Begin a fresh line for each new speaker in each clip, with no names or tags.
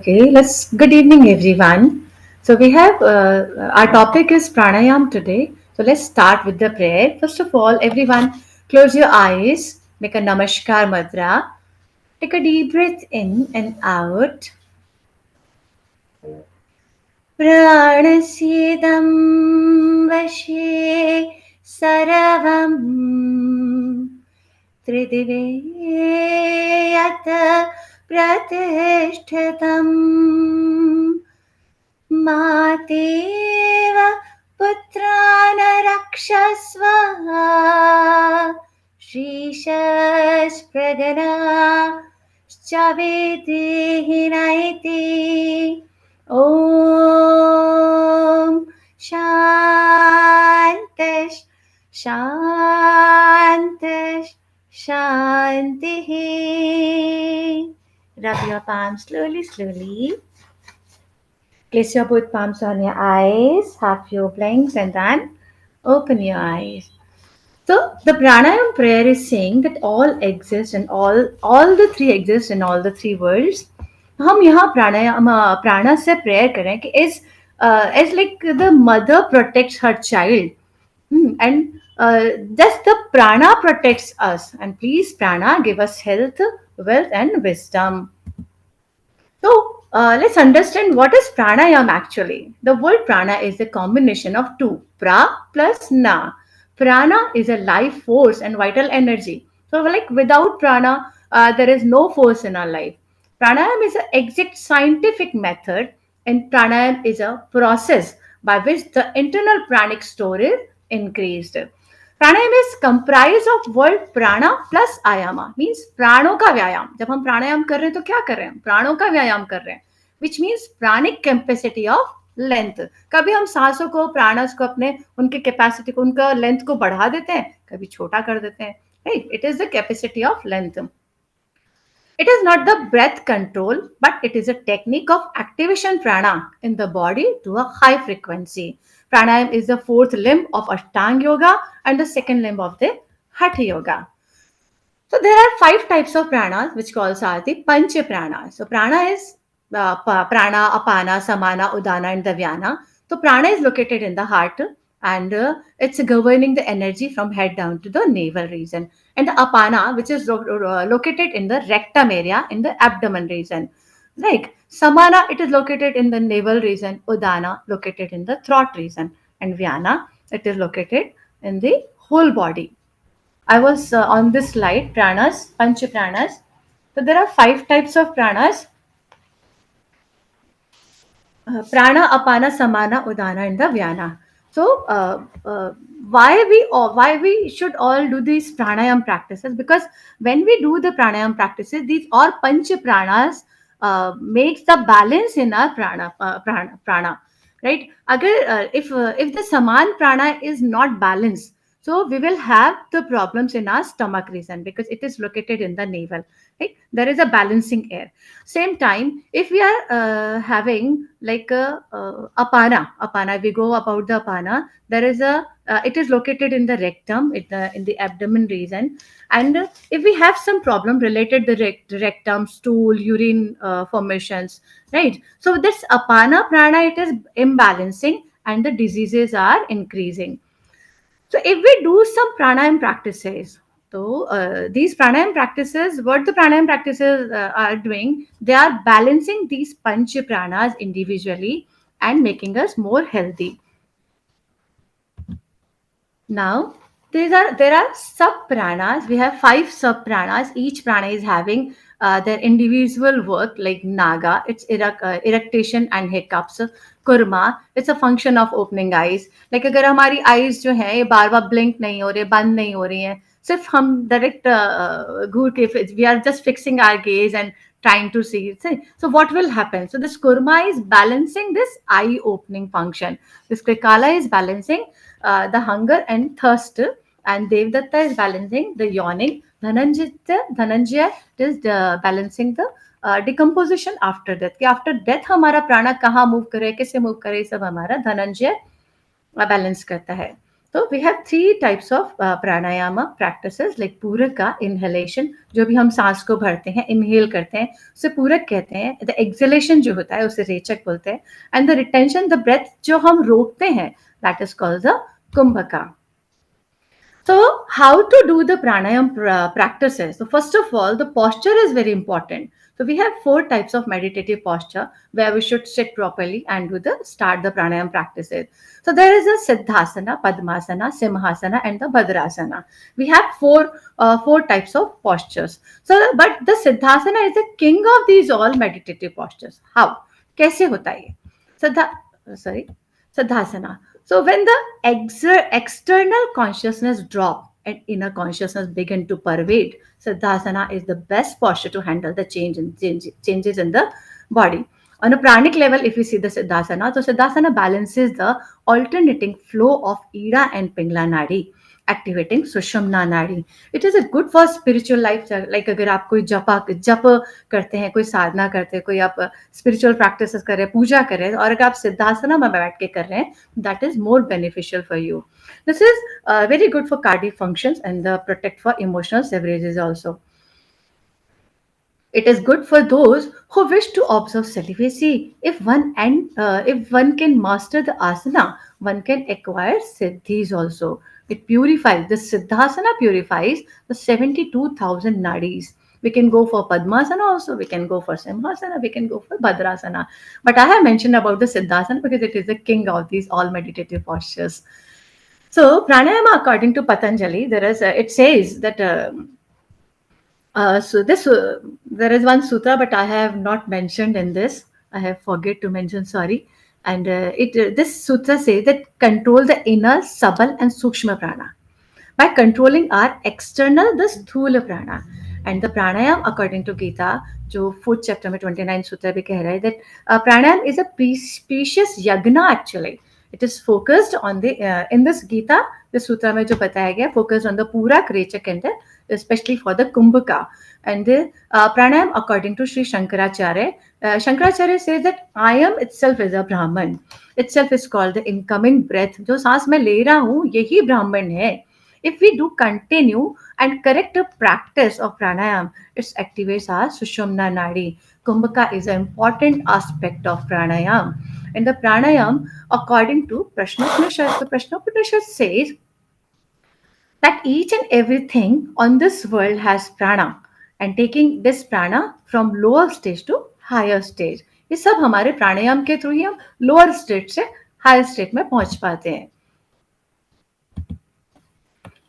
Okay, let's. Good evening, everyone. So we have our topic is pranayam today. So let's start with the prayer. First of all, everyone, close your eyes. Make a namaskar mudra. Take a deep breath in and out. Pranasyetam vashe saravam त्रिदिवे यत् प्रतिष्ठितम् मातेव पुत्रान् रक्षस्व श्रीशस्प्रगना च वेदेहि नैति ॐ शान्तिः शान्तिः शान्तिः. Rub your palms slowly, slowly. Place your both palms on your eyes, have few blinks, and then open your eyes. So the pranayam prayer is saying that all exist and all the three exist in all the three worlds. हम यहाँ प्राणायाम प्राणा से prayer करें कि as like the mother protects her child. And just the prana protects us. And please, prana, give us health, wealth, and wisdom. So let's understand what is pranayam actually. The word prana is a combination of two, pra plus na. Prana is a life force and vital energy. So like without prana, there is no force in our life. Pranayam is an exact scientific method, and pranayam is a process by which the internal pranic store is increased. Pranayama is comprise of word प्राणा plus आयामा means प्राणों का व्यायाम. जब हम प्राणायाम कर रहे हैं तो क्या कर रहे हैं? प्राणों का व्यायाम कर रहे हैं, which means pranic capacity of length. कभी हम सांसों को प्राणस को अपने उनके कैपेसिटी को उनका लेंथ को बढ़ा देते हैं, कभी छोटा कर देते हैं. Right, it is the capacity of length. It is not the breath control, but it is a technique of activation prana in the body to a high frequency. Pranayam is the fourth limb of Ashtanga Yoga and the second limb of the Hatha Yoga. So there are five types of pranas, which calls are the Pancha pranas. So prana is prana, apana, samana, udana, and davyana. So prana is located in the heart, and it's governing the energy from head down to the navel region. And the apana, which is located in the rectum area in the abdomen region. Like samana, it is located in the navel region. Udana, located in the throat region. And vyana, it is located in the whole body. I was on this slide, pranas, pancha pranas. So there are five types of pranas: prana, apana, samana, udana, and the vyana. So why we should all do these pranayam practices? Because when we do the pranayam practices, these all pancha pranas makes the balance in our prana. Right? Agar if the saman prana is not balanced, so we will have the problems in our stomach region because it is located in the navel. Right? There is a balancing air. Same time, if we are having like a apana, we go about the apana. There is a it is located in the rectum, in the abdomen region, and if we have some problem related to the rectum, stool, urine formations, right? So this apana prana, it is imbalancing, and the diseases are increasing. So if we do some pranayam practices, so these pranayam practices, what the pranayam practices are doing, they are balancing these panch pranas individually and making us more healthy. Now, there are sub pranas. We have five sub pranas. Each prana is having their individual work. Like naga, it's eructation and hiccups. Kurma, it's a function of opening eyes. Like अगर हमारी eyes जो हैं ये बार बार blink नहीं हो रहे, बंद नहीं हो रही हैं, सिर्फ हम direct घूर के we are just fixing our gaze and trying to see it. So what will happen? So this kurma is balancing this eye opening function. This krikala is balancing the hunger and thirst, and Devdatta is balancing the yawning. Dhananjaya is balancing the decomposition after death. कि after death हमारा प्राणा कहाँ move करे, कैसे move करे, सब हमारा Dhananjay balance करता है. तो we have 3 types of pranayama practices like पूरक का इनहेलेशन, जो भी हम सांस को भरते हैं, इनहेल करते हैं, उसे पूरक कहते हैं. द एक्सहेलेशन जो होता है उसे रेचक बोलते हैं. And the retention, the breath जो हम रोकते हैं, that is called the kumbhaka. So, how to do the pranayam practices? So, first of all, the posture is very important. So, we have 4 types of meditative posture where we should sit properly and do the start the pranayam practices. So, there is a Siddhasana, Padmasana, Simhasana, and the Bhadrasana. We have four types of postures. So, but the Siddhasana is the king of these all meditative postures. How? कैसे होता है ये? Siddha, sorry, Siddhasana. So when the external consciousness drop and inner consciousness begin to pervade, Siddhasana is the best posture to handle the changes in the body. On a pranic level, if you see the Siddhasana, so Siddhasana balances the alternating flow of Ida and Pingla Nadi, activating Sushumna Nadi. It is a good for spiritual life. Like अगर आप कोई जप करते हैं, कोई साधना करते हैं, कोई आप स्पिरिचुअल प्रैक्टिसेस कर रहे हैं, पूजा कर रहे हैं, और अगर आप सिद्धासना में बैठ के कर रहे हैं, that is more beneficial for you. This is very good for cardiac functions and protect for emotional severages also. It is good for those who wish to observe celibacy. If one can master the asana, one can acquire siddhis also. It purifies. The siddhasana purifies the 72,000 nadis. We can go for Padmasana also, we can go for Simhasana, we can go for Bhadrasana. But I have mentioned about the Siddhasana because it is the king of these all meditative postures. So, pranayama, according to Patanjali, it says that there is one sutra, but I have not mentioned in this. I have forget to mention. Sorry. And this sutra says that control the inner, sabal, and sukshma prana by controlling our external, the sthula prana. And the pranayam, according to Gita, जो fourth chapter में 29 सूत्र भी कह रहा है, that pranayam is a precious yagna actually. It is focused on the in this Gita, the sutra में जो बताया गया, focused on the Purak, Rechak, and especially for the Kumbhaka. And the pranayam, according to Sri Shankaracharya, Shankaracharya says that I am itself is a Brahman. Itself is called the incoming breath. जो सांस मैं ले रहा हूँ, यही ब्राह्मण है. If we do continue and correct the practice of pranayam, it activates our Sushumna Nadi. Kumbhaka is an important aspect of pranayam. And the pranayam, according to Prashnopanishad, the Prashnopanishad says that each and everything on this world has prana, and taking this prana from lower stage to higher stage. ये सब हमारे प्राणायाम के through ही हम lower state से higher state में पहुंच पाते हैं.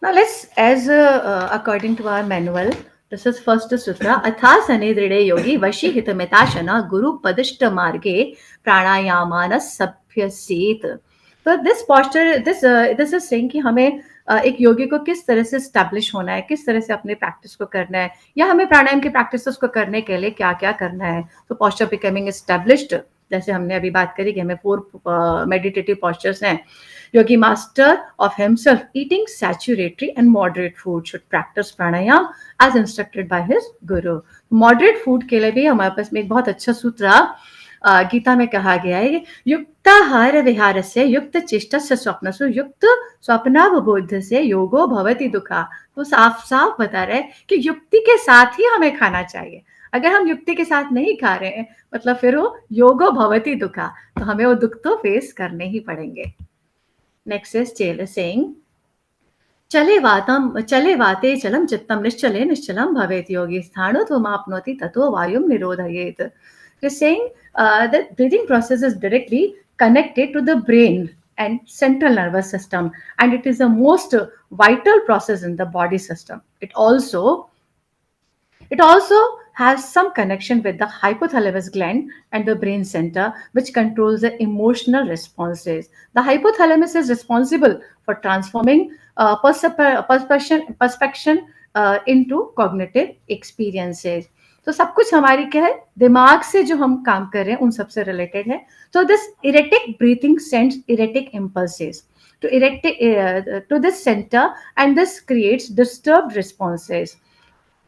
Now let's, as according to our manual, this is first sutra. Athasane dride yogi vashi hitamitashana guru padishta marge pranayamana sabhyasit. So this posture, this is saying कि हमें एक योगी को किस तरह से स्टैब्लिश होना है, किस तरह से अपने प्रैक्टिस को करना है, या हमें प्राणायाम की प्रैक्टिस को करने के लिए क्या क्या करना है. तो posture becoming established, जैसे हमने अभी बात करी कि हमें 4 meditative postures हैं. Yogi master of himself, eating saturatory and moderate food, should practice pranayam as instructed by his guru. Moderate food के लिए भी हमारे पास में एक बहुत अच्छा सूत्र गीता में कहा गया है, युक्ताहार विहार से युक्त चेष्टा से स्वप्न से युक्त स्वप्नावबोध से योगो भवति दुखा. तो साफ साफ बता रहे हैं कि युक्ति के साथ ही हमें खाना चाहिए. अगर हम युक्ति के साथ नहीं खा रहे हैं, मतलब फिर वो योगो भवति दुखा, तो हमें वो दुख तो फेस करने ही पड़ेंगे. Next is Chela saying, चले वाते चलम चित्तम निश्चले निश्चलम भवेत योगी स्थाणु त्वमाप्नोति ततो वायुम निरोधयेत. He's saying that breathing process is directly connected to the brain and central nervous system, and it is the most vital process in the body system. It also has some connection with the hypothalamus gland and the brain center, which controls the emotional responses. The hypothalamus is responsible for transforming perspection into cognitive experiences. तो सब कुछ हमारी क्या है, दिमाग से जो हम काम कर रहे हैं उन सबसे रिलेटेड है. So this erratic breathing sends erratic impulses to this center, and this creates disturbed responses.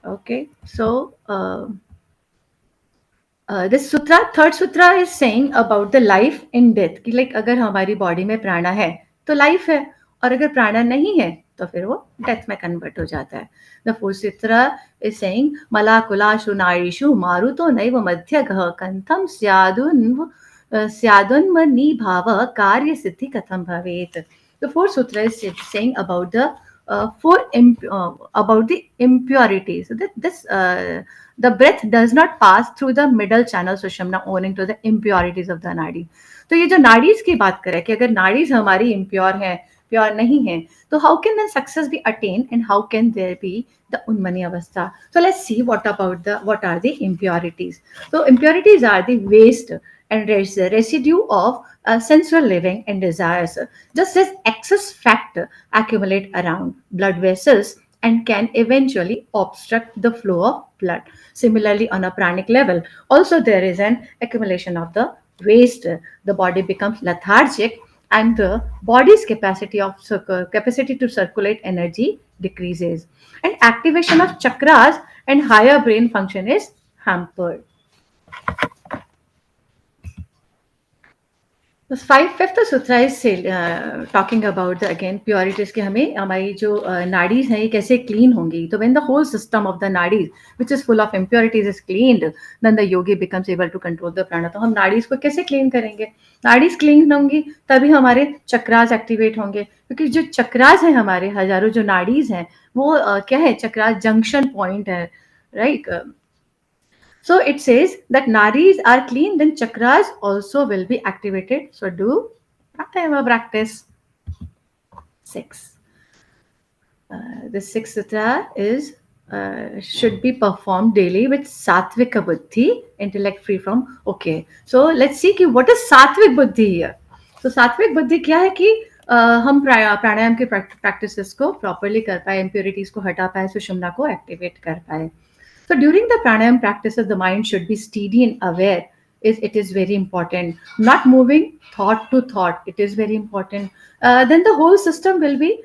Okay, so this third sutra is saying about the life and death. कि like अगर हमारी बॉडी में प्राणा है तो लाइफ है, और अगर प्राणा नहीं है तो फिर वो डेथ में कन्वर्ट हो जाता है. द फोर्थ सूत्र इज सेइंग मलाकुलाशु नाड़ीषु मारुतो नैव मध्यगः कंठम स्यादुन्मनी भाव कार्य सिद्धि कथम भवेत. The fourth sutra is saying about the about the impurities. So that the breath does not pass through the middle channel sushumna owing to the impurities of the nadi. तो ये जो नाड़ीज की बात करें कि अगर नाड़ीज हमारी इम्प्योर है, प्योर नहीं है, तो how can then success be attain and how can there be the unmani avastha. So let's see what are the impurities. So impurities are the waste and residue of sensual living and desires, just as excess fat accumulate around blood vessels and can eventually obstruct the flow of blood. Similarly, on a pranic level, also there is an accumulation of the waste. The body becomes lethargic and the body's capacity to circulate energy decreases, and activation of chakras and higher brain function is hampered. Fifth sutra is talking about the again purities के हमें हमारी जो नाड़ीज हैं ये कैसे clean होंगी. तो when the whole system of the nadis which is full of impurities is cleaned, then the yogi becomes able to control the prana. तो हम नाड़ीज को कैसे क्लीन करेंगे? नाड़ीज क्लीन होंगी तभी हमारे चक्रास एक्टिवेट होंगे, क्योंकि जो चक्रास है हमारे हजारों जो नाड़ीज हैं वो क्या है, चक्रास जंक्शन पॉइंट है, right. So it says that nadis are clean, then chakras also will be activated. So do pranayama practice. 6. The sixth sutra is should be performed daily with satvika buddhi, intellect free from. Okay. So let's see कि what is satvik buddhi here. So satvik buddhi क्या है कि हम प्राणायाम के practices को properly कर पाए, impurities को हटा पाए, सुषुम्ना को एक्टिवेट कर पाए. So during the pranayam practices, the mind should be steady and aware. It is very important. Not moving thought to thought. It is very important. Then the whole system will be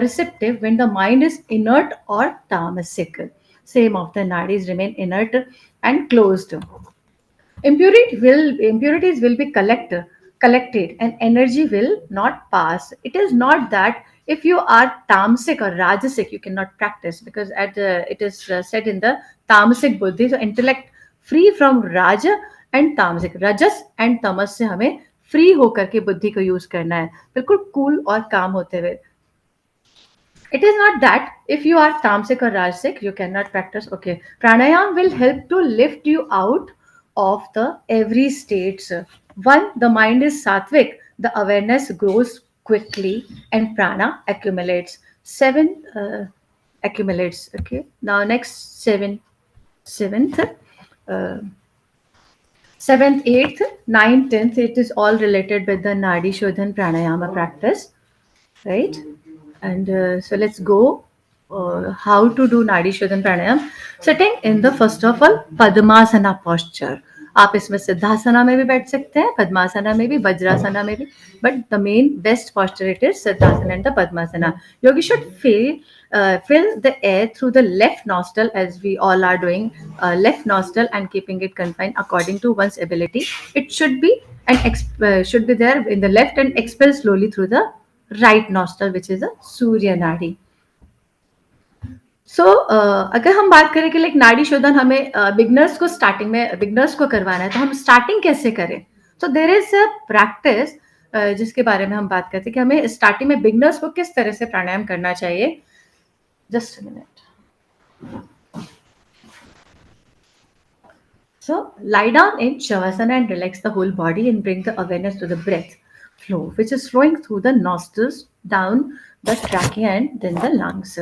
receptive when the mind is inert or tamasic. Same of the nadis remain inert and closed. Impurities will be collected and energy will not pass. It is not that if you are tamasic or rajasic you cannot practice, because it is said in the tamasic buddhi, so intellect free from raja and tamasic, rajas and tamas से हमें free होकर के बुद्धि को use करना है, बिल्कुल cool और काम होते हुए. It is not that if you are tamasic or rajasic you cannot practice. Okay, pranayam will help to lift you out of the every states. One, the mind is sattvic, the awareness grows quickly and prana accumulates. Accumulates. Okay, now next seventh, 8th, 9th, 10th, it is all related with the Nadi Shodhan Pranayama practice, right? And so let's go how to do Nadi Shodhan Pranayam. Sitting in the first of all Padmasana posture. आप इसमें सिद्धासना में भी बैठ सकते हैं, पद्मासना में भी, वज्रासना में भी, but the main best posture it is Siddhasana and the Padmasana. Yogi should fill the air through the left nostril, as we all are doing, left nostril, and keeping it confined according to one's ability. It should be should be there in the left and expel slowly through the right nostril, which is a Surya Nadi. So, अगर हम बात करें कि like नाड़ी शोधन हमें beginners को करवाना है, तो हम स्टार्टिंग कैसे करें? So there is a practice जिसके बारे में हम बात करते हैं कि हमें स्टार्टिंग में बिगनर्स को किस तरह से प्राणायाम करना चाहिए. Just a minute. So lie down in Shavasana and relax the whole body and bring the awareness to the breath flow, which is flowing through the nostrils, down the trachea and then the lungs.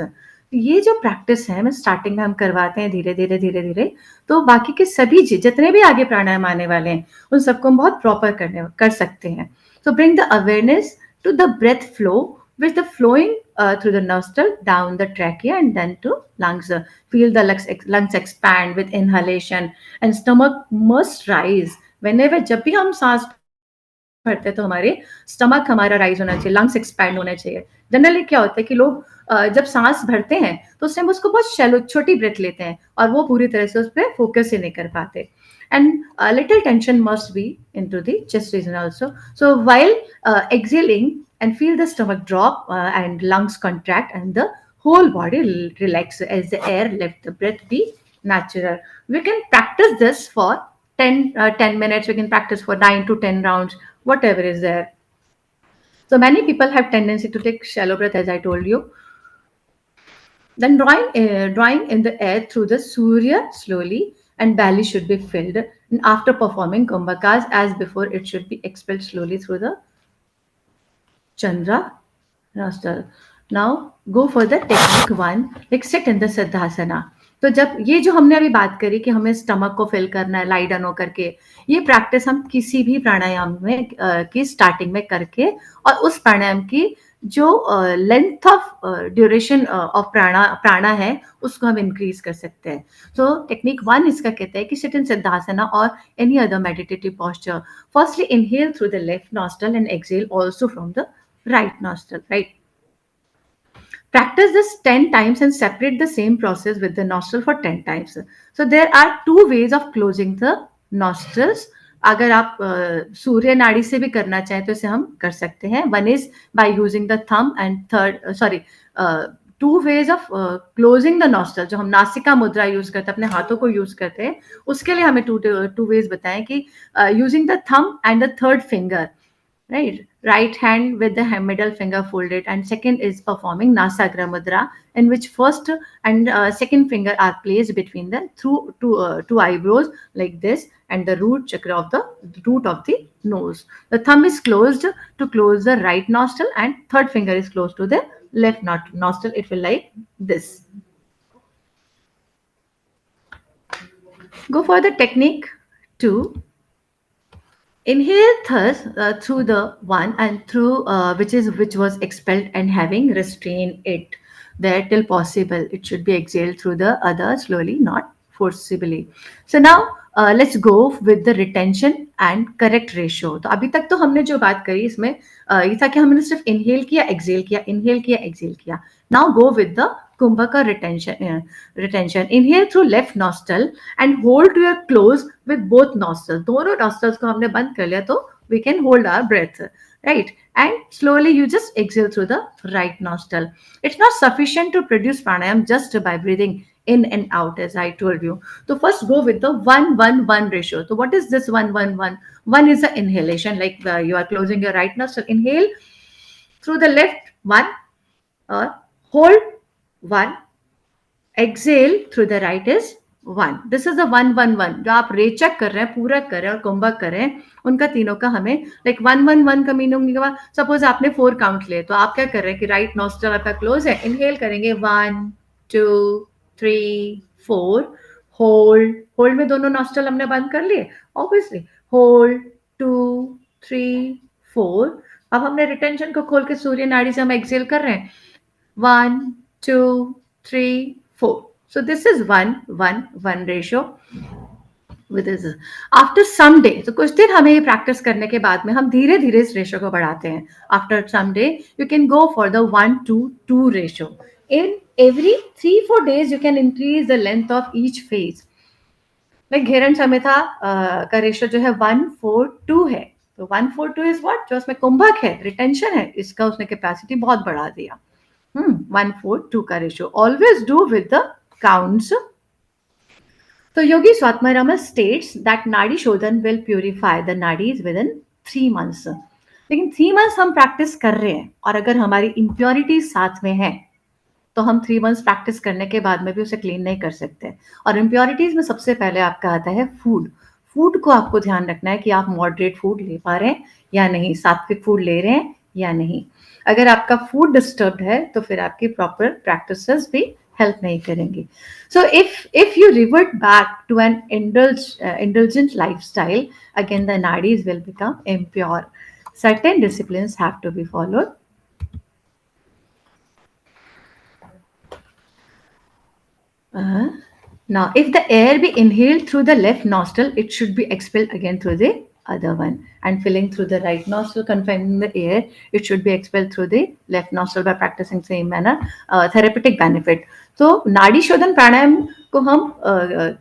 ये जो practice है, मैं starting में हम करवाते हैं धीरे धीरे, तो बाकी के सभी जितने भी आगे प्राणायाम आने वाले हैं उन सबको हम बहुत प्रॉपर कर सकते हैं. So bring the awareness to the breath flow with the flowing through the nostril, down the trachea and then to lungs. Feel the lungs expand with inhalation and stomach must rise. Whenever जब भी हम सांस भरते हैं तो हमारे stomach हमारा rise होना चाहिए, लंग्स एक्सपैंड होने चाहिए. जनरली क्या होता है कि लोग जब सांस भरते हैं तो उस टाइम उसको बहुत शैलो छोटी ब्रेथ लेते हैं और वो पूरी तरह से उस पर फोकस ही नहीं कर पाते. And a little tension must be into the chest region also. So while exhaling and feel the stomach drop and lungs contract and the whole body relax as the air let the breath be natural. We can practice this for 10 minutes. We can practice for 9 to 10 rounds, whatever is there. So many people have tendency to take shallow breath, as I told you. Then drawing in the air through the Surya slowly, and belly should be filled. And after performing Kumbhakas, as before, it should be expelled slowly through the Chandra nostril. Now go for the technique one, like sit in the Siddhasana. तो जब ये जो हमने अभी बात करी कि हमें स्टमक को फिल करना है लाई डाउन होकर के, ये प्रैक्टिस हम किसी भी प्राणायाम में की स्टार्टिंग में करके और उस प्राणायाम की जो लेंथ ऑफ ड्यूरेशन ऑफ प्राणा है उसको हम इंक्रीज कर सकते हैं. तो टेक्निक वन इसका कहता है कि सिट इन सिद्धासना और any other meditative posture. Firstly inhale through the left nostril and exhale also from the right nostril, right? Practice this 10 times and separate the same process with the nostril for 10 times. So there are two ways of closing the nostrils. अगर आप सूर्य नाड़ी से भी करना चाहें तो इसे हम कर सकते हैं. One is by using the thumb and third two ways of closing the nostril. जो हम नासिका मुद्रा यूज करते हैं, अपने हाथों को यूज करते हैं, उसके लिए हमें टू वेज बताएं कि using the thumb and the third finger, right hand with the middle finger folded, and second is performing Nasagra Mudra, in which first and second finger are placed between the two eyebrows like this, and the root chakra of the root of the nose. The thumb is closed to close the right nostril, and third finger is closed to the left nostril. It will like this. Go for the technique 2. Inhale thus through the one and through which was expelled, and having restrained it there till possible, it should be exhaled through the other slowly, not forcibly. So now let's go with the retention and correct ratio. तो अभी तक तो हमने जो बात करी इसमें ये था कि हमने सिर्फ इनहेल किया, एक्सहेल किया, इनहेल किया, एक्सहेल किया. Now go with the Kumbhaka retention. Inhale through left nostril and hold to your close with both nostrils. दोनों nostrils को हमने बंद कर लिया तो we can hold our breath, right? And slowly you just exhale through the right nostril. It's not sufficient to produce pranayam just by breathing in and out, as I told you. So first go with the 1-1-1 ratio. So what is this 1-1-1? One is the inhalation, like you are closing your right nostril. Inhale through the left, one, or hold, one, exhale through the right is 1. This is the 1-1-1. जो आप रेचक कर रहे हैं, पूरक कर रहे हैं और कुंभक कर रहे हैं, उनका तीनों का हमें लाइक 1-1-1 का मीनिंग होगा. सपोज आपने 4 काउंट लिए, तो आप क्या कर रहे हैं कि राइट नॉस्ट्रल आपका क्लोज है, इनहेल करेंगे 1 2 3 4, होल्ड में दोनों नॉस्ट्रल हमने बंद कर लिए, ऑब्वियसली होल्ड 2 3 4. अब हमने रिटेंशन को खोल के सूर्य नाड़ी से हम एक्सहेल कर रहे हैं 1 2 3 4. So this is 1-1-1 ratio with this. After some day, तो कुछ दिन हमें ये प्रैक्टिस करने के बाद में हम धीरे धीरे इस रेशो को बढ़ाते हैं. After some day you can go for the 1-2 ratio. In every 3-4 days you can increase the length of each phase. like घेरन Samita का रेशो जो है 1-4-2 है, तो 1-4-2 is what? जो उसमें कुंभक है, रिटेंशन है, इसका उसने कैपेसिटी बहुत बढ़ा दिया. 1-4-2 का ratio. Always do with the counts. So Yogi Swatmarama states that Nadi Shodhan will purify the nadis within 3 months. लेकिन 3 months हम प्रैक्टिस कर रहे हैं और अगर हमारी इम्प्योरिटीज साथ में है तो हम 3 months प्रैक्टिस करने के बाद में भी उसे क्लीन नहीं कर सकते. और इम्प्योरिटीज में सबसे पहले आपका आता है फूड को आपको ध्यान रखना है कि आप मॉडरेट फूड ले पा रहे हैं या नहीं, सात्विक फूड ले रहे हैं या नहीं. अगर आपका फूड डिस्टर्ब्ड है तो फिर आपकी प्रॉपर प्रैक्टिसेस भी हेल्प नहीं करेंगी. So if you revert back to an indulgent lifestyle, again the nadis will become impure. Certain disciplines have to be followed. Now if the air be inhaled through the left nostril, it should be expelled again through the other one, and filling through the right nostril, confining the air, it should be expelled through the left nostril by practicing same manner. Therapeutic benefit. तो नाड़ी शोधन प्राणायाम को हम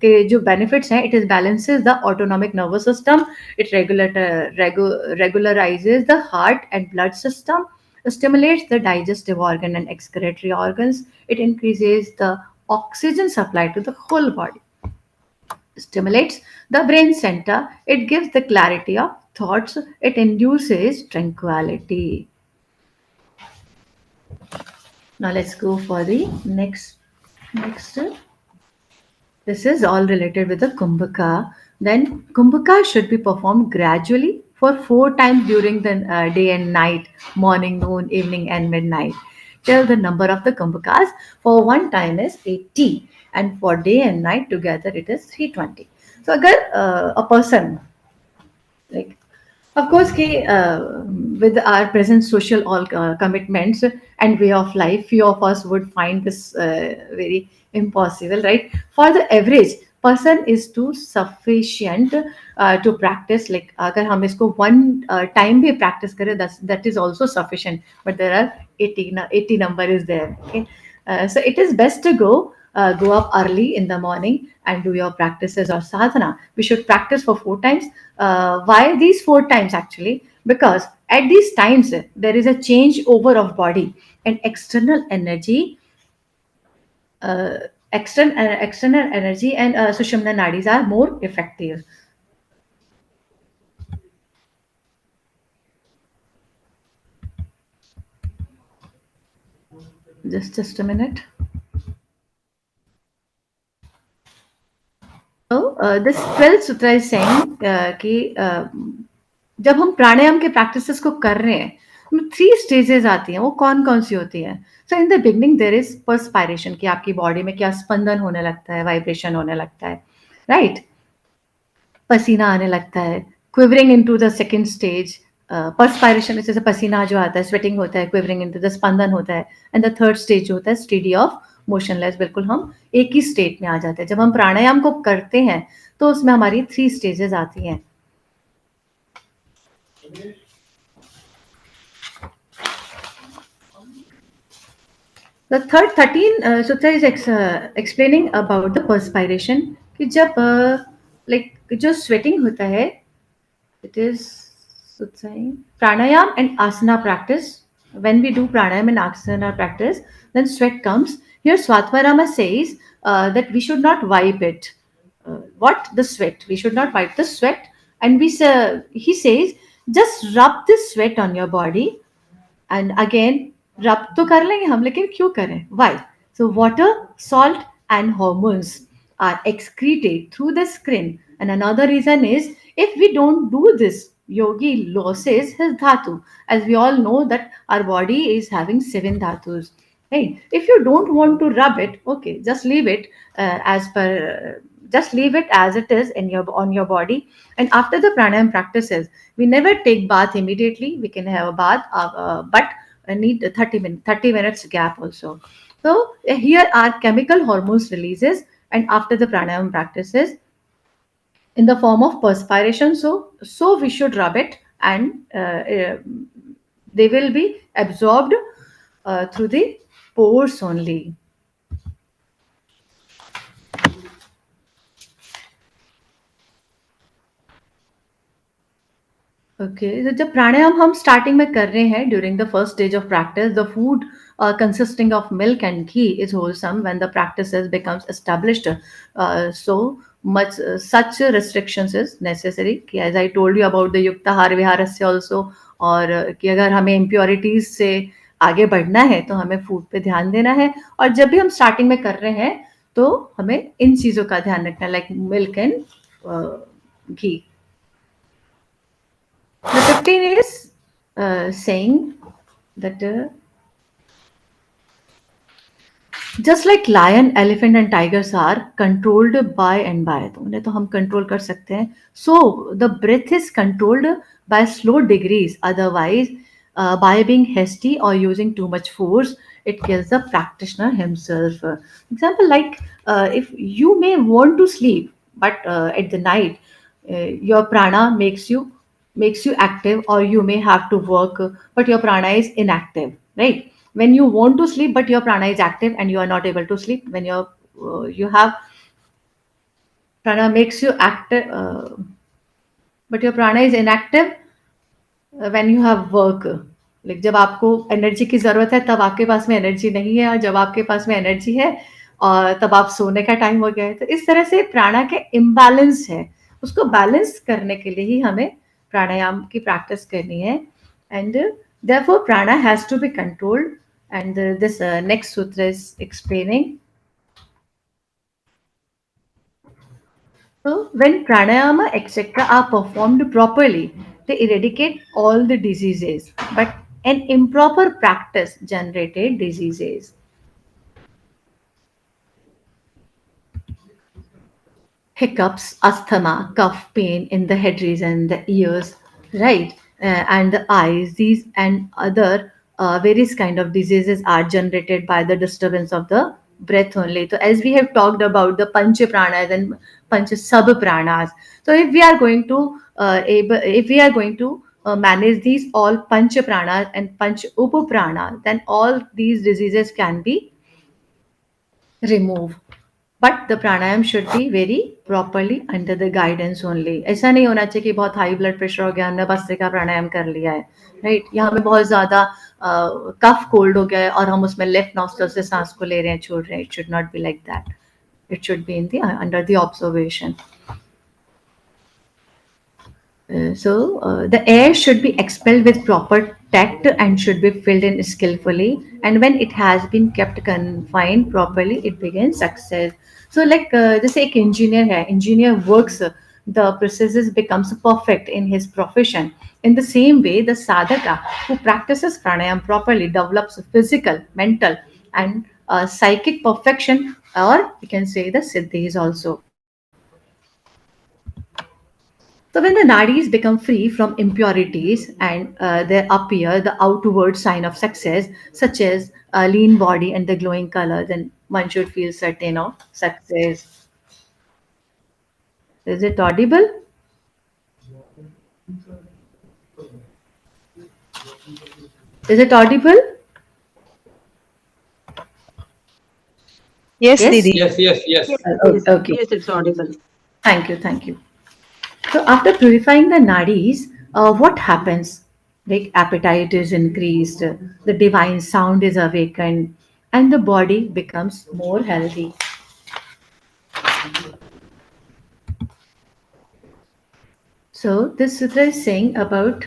के जो benefits हैं, it is balances the autonomic nervous system, it regularizes the heart and blood system, stimulates the digestive organ and excretory organs. It increases the oxygen supply to the whole body, stimulates the brain center. It gives the clarity of thoughts. It induces tranquility. Now let's go for the next. This is all related with the Kumbhaka. Then Kumbhaka should be performed gradually for 4 times during the day and night, morning, noon, evening, and midnight. Till the number of the Kumbhakas for one time is 80, and for day and night together it is 320. So, agar a person, like, of course, with our present social all commitments and way of life, few of us would find this very impossible, right? For the average person is too sufficient to practice. Like, अगर हम इसको one time भी practice करें, that is also sufficient. But there are 80 number is there. Okay, so it is best to go up early in the morning and do your practices or sadhana. We should practice for 4 times. Why these 4 times actually? Because at these times there is a change over of body and external energy, uh, external energy and Sushumna nadis are more effective. Just a minute. So this 12th sutra is saying कि जब हम प्राणायाम के practices को कर रहे हैं, उसमें 3 stages आती हैं, वो कौन-कौन सी होती हैं? So in the beginning there is perspiration, कि आपकी बॉडी में क्या स्पंदन होने लगता है, वाइब्रेशन होने लगता है, राइट? पसीना आने लगता है, quivering into the second stage, perspiration में जैसे पसीना जो आता है, स्वेटिंग होता है, क्विवरिंग इनटू द स्पंदन होता है, एंड द थर्ड स्टेज जो होता है स्टेडी ऑफ मोशनलेस, बिल्कुल हम एक ही स्टेट में आ जाते हैं। जब हम प्राणायाम को करते हैं, तो उसमें हमारी 3 स्टेजेस आती हैं। The third 13 sutra is explaining about the perspiration, कि जब like जो sweating होता है, it is saying pranayam and asana practice. When we do pranayam and asana practice, then sweat comes. Here Swatmarama says that we should not wipe it. What? The sweat. We should not wipe the sweat. And he says, just rub this sweat on your body, and again रब तो कर लेंगे हम, लेकिन क्यों करें? Why? So water, salt and hormones are excreted through the skin, and another reason is, if we don't do this, yogi loses his dhatu. As we all know that our body is having 7 dhatus, right? If you don't want to rub it, okay, just leave it as per just leave it as it is in your on your body. And after the pranayam practices, we never take bath immediately. We can have a bath, but need 30 minutes gap also. So here are chemical hormones releases, and after the pranayam practices in the form of perspiration. So we should rub it, and they will be absorbed through the pores only. Okay, तो जब प्राणायाम हम starting में कर रहे हैं, during the first stage of practice, the food consisting of milk and ghee is wholesome. When the practices becomes established, so much such restrictions is necessary, कि as I told you about the युक्ताहार विहारस्य also, और कि अगर हमें impurities से आगे बढ़ना है तो हमें फूड पे ध्यान देना है, और जब भी हम स्टार्टिंग में कर रहे हैं तो हमें इन चीज़ों का ध्यान रखना है, like milk and ghee. The 15 is saying that just like lion, elephant and tigers are controlled by and by, तो उन्हें तो हम control कर सकते हैं. So the breath is controlled by slow degrees. Otherwise, by being hasty or using too much force, it kills the practitioner himself. Example, like if you may want to sleep, but at the night your prana makes you active, or you may have to work, but your prana is inactive, right? When you want to sleep but your prana is active and you are not able to sleep, when you have prana makes you active, but your prana is inactive when you have work. Like जब आपको energy की ज़रूरत है तब आपके पास में energy नहीं है, और जब आपके पास में एनर्जी है और तब आप सोने का टाइम हो गया है। तो इस तरह से प्राणा के इम्बैलेंस है, उसको बैलेंस करने के लिए ही हमें प्राणायाम की प्रैक्टिस करनी है। And therefore prana has to be controlled, and this next sutra is explaining. So when pranayama etc. are performed properly, they eradicate all the diseases. But an improper practice generated diseases. Hiccups, asthma, cough, pain in the head region, the ears, right, and the eyes. These and other various kind of diseases are generated by the disturbance of the breath only. So as we have talked about the pancha pranas and pancha sub pranas, so if we are going to manage these all pancha pranas and panch upa pranas, then all these diseases can be removed. But the pranayama should be very properly under the guidance only. ऐसा नहीं होना चाहिए कि बहुत high blood pressure हो गया, हमने भस्त्रिका प्राणायाम कर लिया है, राइट, या हमें बहुत ज्यादा कफ कोल्ड हो गया है और हम उसमें लेफ्ट नॉस्ट्रल से सांस को ले रहे हैं, छोड़ रहे हैं। It should not be like that, it should be in the under the observation. The air should be expelled with proper tact and should be filled in skillfully. And when it has been kept confined properly, it begins success. So, like जैसे एक engineer है, engineer works, the processes becomes perfect in his profession. In the same way, the sadhaka who practices pranayam properly develops physical, mental, and psychic perfection, or we can say the siddhis also. So when the nadis become free from impurities and there appear the outward sign of success, such as a lean body and the glowing color, then one should feel certain of success. Is it audible? Is it audible?
Yes,
Yes?
Didi.
Yes, yes, yes.
Yes,
Okay.
yes, it's audible.
Thank you. Thank you. So after purifying the nadis, what happens? Like appetite is increased, the divine sound is awakened, and the body becomes more healthy. So this sutra is saying about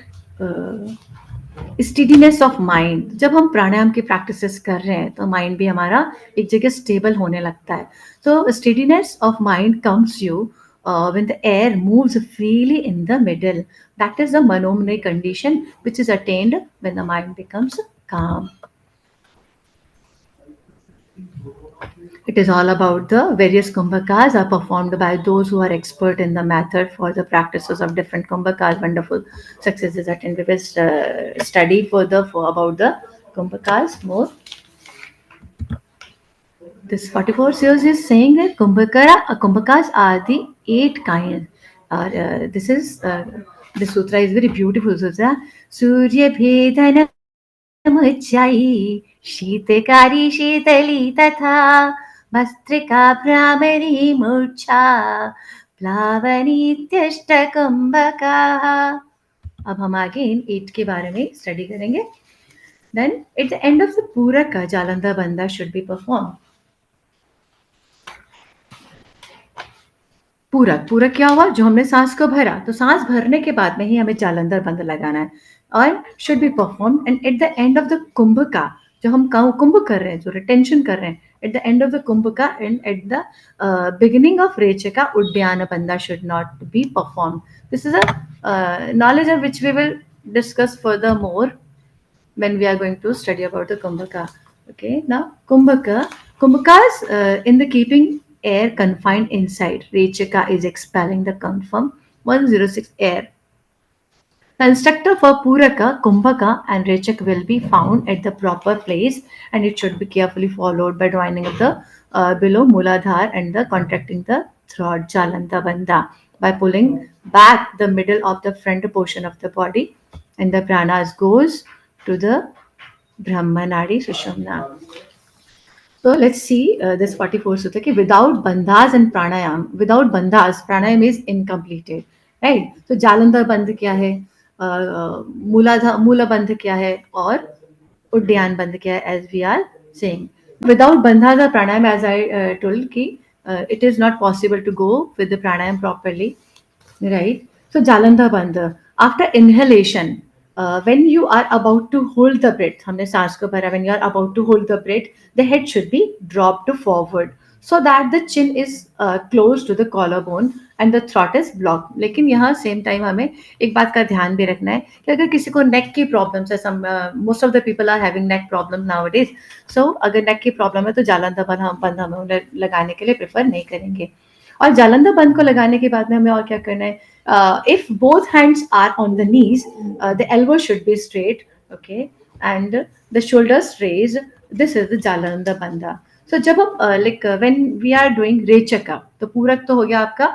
steadiness of mind. जब हम प्राणायाम की practices कर रहे हैं तो mind भी हमारा एक जगह स्टेबल होने लगता है। So steadiness of mind comes you when the air moves freely in the middle. That is the manomani condition which is attained when the mind becomes calm. It is all about the various kumbhakas are performed by those who are expert in the method for the practices of different kumbhakas. Wonderful successes attained. We will study further about the kumbhakas more. This 44 series is saying that kumbhakas are the 8 kinds. This sutra is very beautiful sutra. Surya Bhedana मुच्चाई Sheetkari शीतली तथा भस्त्रिका भ्रामरी मूर्छा प्लावनीत्यष्टकुंभका। अब हम आगे इन 8 के बारे में study करेंगे। Then at the end of the puraka का जालंधर बंदा शुड बी परफॉर्म। पूरक पूरक क्या हुआ? जो हमने सांस को भरा, तो सांस भरने के बाद में ही हमें जालंधर बंद लगाना है और should be perform. And at the end of the kumbhaka, जो हम कुंभ कर रहे हैं, जो रिटेंशन कर रहे हैं, at the end of the kumbhaka and at the beginning of rechaka uddiyana bandha should not be perform. This is a knowledge of which we will discuss furthermore when we are going to study about the kumbhaka. Okay, now kumbhakas in the keeping air confined inside. Rechaka is expelling the confirm 106 air. The instructor for Puraka, Kumbhaka, and Rechak will be found at the proper place, and it should be carefully followed by joining of the below Muladhar and the contracting the throat Jalanta Bandha by pulling back the middle of the front portion of the body, and the pranas goes to the Brahmanadi Sushumna. So let's see this 44 Sutra. Okay, without bandhas and pranayam, without bandhas, pranayam is incompleted, right? So Jalandhar bandh क्या है? मूलबंध क्या है और उड्डयन बंध क्या है, as we are saying. Without bandha, the pranayam, as I told, ki it is not possible to go with the pranayam properly, right? So Jalandhar bandha. After inhalation, when you are about to hold the breath, हमने सांस को भरा, when you are about to hold the breath, the head should be dropped forward so that the chin is close to the collarbone and the throat is blocked. लेकिन यहाँ same time हमें एक बात का ध्यान भी रखना है कि अगर किसी को नेक की प्रॉब्लम है, most of the people are having neck problem nowadays, so अगर नेक की प्रॉब्लम है तो जालंधर बंद हम उन्हें लगाने के लिए प्रेफर नहीं करेंगे. और जालंधर बंद को लगाने के बाद में हमें और क्या करना है, if both hands are on the knees, the elbow should be straight, okay, and the shoulders raised. This is the jalandhar bandha. So जब हम when we are doing रेचक, तो पूरक तो हो गया आपका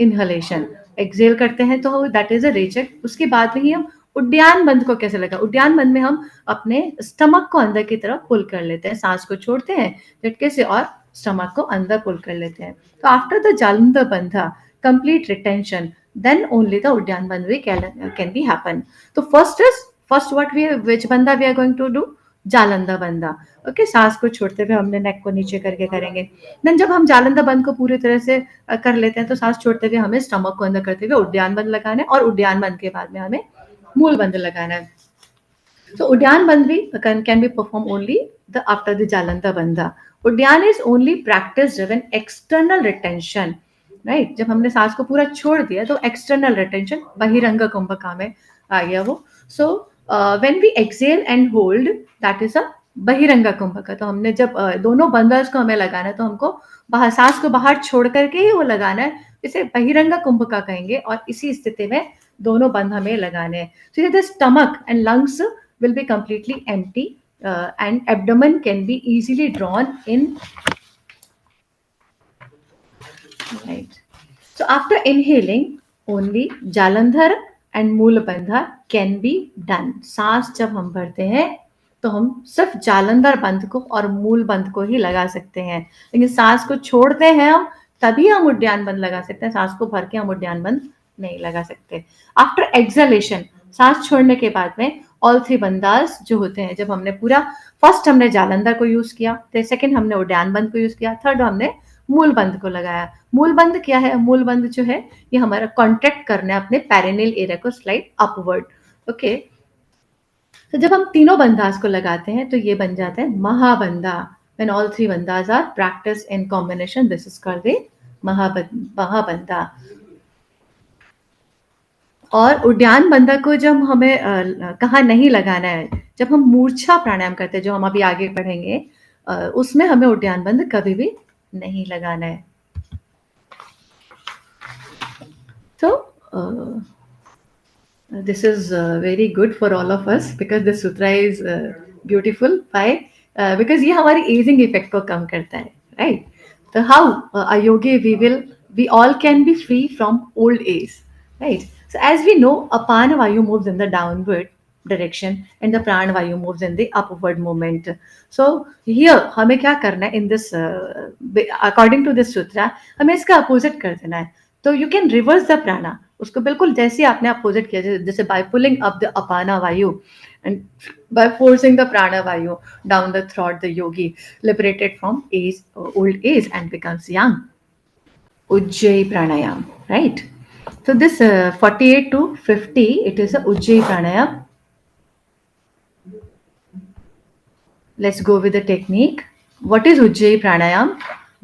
इनहलेशन, एक्सेल करते हैं तो दैट इज अ रेचक. उसके बाद में ही हम उड्डयन बंद को कैसे लगा, उड्डयन बंद में हम अपने स्टमक को अंदर की तरफ पुल कर लेते हैं, सांस को छोड़ते हैं झटके से और स्टमक को अंदर पुल कर लेते हैं. तो आफ्टर द जालंधर बंधा complete retention, then only the udyan bandha can be happen. So first which bandha we are going to do, Jalandhar बंधा. ओके, सांस को छोड़ते हुए हमने नेक को नीचे करके करेंगे. देन जब हम जालंधर बंध को पूरी तरह से कर लेते हैं तो सांस छोड़ते हुए हमें स्टमक को अंदर करते हुए उड्डयन बंध लगाना है और उड्डयन बंध के बाद में हमें मूल बंध लगाना है. So उड्डयन बंध भी can be performed only after the Jalandhar बंधा. उड्डयन is only practiced when external retention, right, जब हमने सांस को पूरा छोड़ दिया तो एक्सटर्नल रिटेंशन बहिरंग कुंभका में आ गया वो. So when we exhale and hold, that is a bahiranga kumbhaka. तो हमने जब दोनों बंधर्स को हमें लगाना है तो हमको बाहर सांस को बाहर छोड़ करके ही वो लगाना है, इसे बहिरंग कुंभका कहेंगे. और इसी स्थिति में दोनों बंध हमें लगाने हैं. So the stomach and lungs will be completely empty and abdomen can be easily drawn in. Right. So after inhaling, only Jalandhar and मूल बंधा can be done. सांस जब हम भरते हैं तो हम सिर्फ जालंधर बंध को और मूल बंध को ही लगा सकते हैं, लेकिन सांस को छोड़ते हैं हम तभी हम उड्डयन बंध लगा सकते हैं. सांस को भर के हम उड्डयन बंध नहीं लगा सकते. आफ्टर एक्सलेशन, सांस छोड़ने के बाद में ऑल थ्री बंदास जो होते हैं, जब हमने पूरा फर्स्ट हमने जालंधर को यूज किया, तो सेकंड हमने उड्डयन बंध को यूज किया, थर्ड हमने मूल बंध को लगाया. मूल बंध क्या है, मूल बंध जो है ये हमारा कॉन्ट्रैक्ट करना है अपने पेरिनेल एरिया को स्लाइड अपवर्ड. ओके, तो जब हम तीनों बंधास को लगाते हैं तो ये बन जाता है mahabandha. When all three bandhas are practice in combination, this is called the mahabandha. और उड्डयन बंधा को जब हमें कहाँ नहीं लगाना है, जब हम मूर्छा प्राणायाम करते हैं जो हम अभी आगे पढ़ेंगे, उसमें हमें उड्डयन बंध कभी भी नहीं लगाना है. So this is very good for all of us because the sutra is beautiful because ये हमारी aging effect को कम करता है, right? So how a yogi we all can be free from old age, right? So as we know, apana vayu moves in the downward direction and the prana vayu moves in the upward movement. So here हमें क्या करना है in this according to this sutra, हमें इसका opposite कर देना है. तो यू कैन रिवर्स द प्राणा, उसको बिल्कुल जैसे आपने अपोजिट किया, जैसे by pulling up the apana vayu and by forcing the prana vayu down the throat, the yogi liberated from age, old age and becomes young. Ujjayi pranayama, right. So this 48 to 50, it is a Ujjayi pranayam. Let's go with the technique. What is Ujjayi pranayam?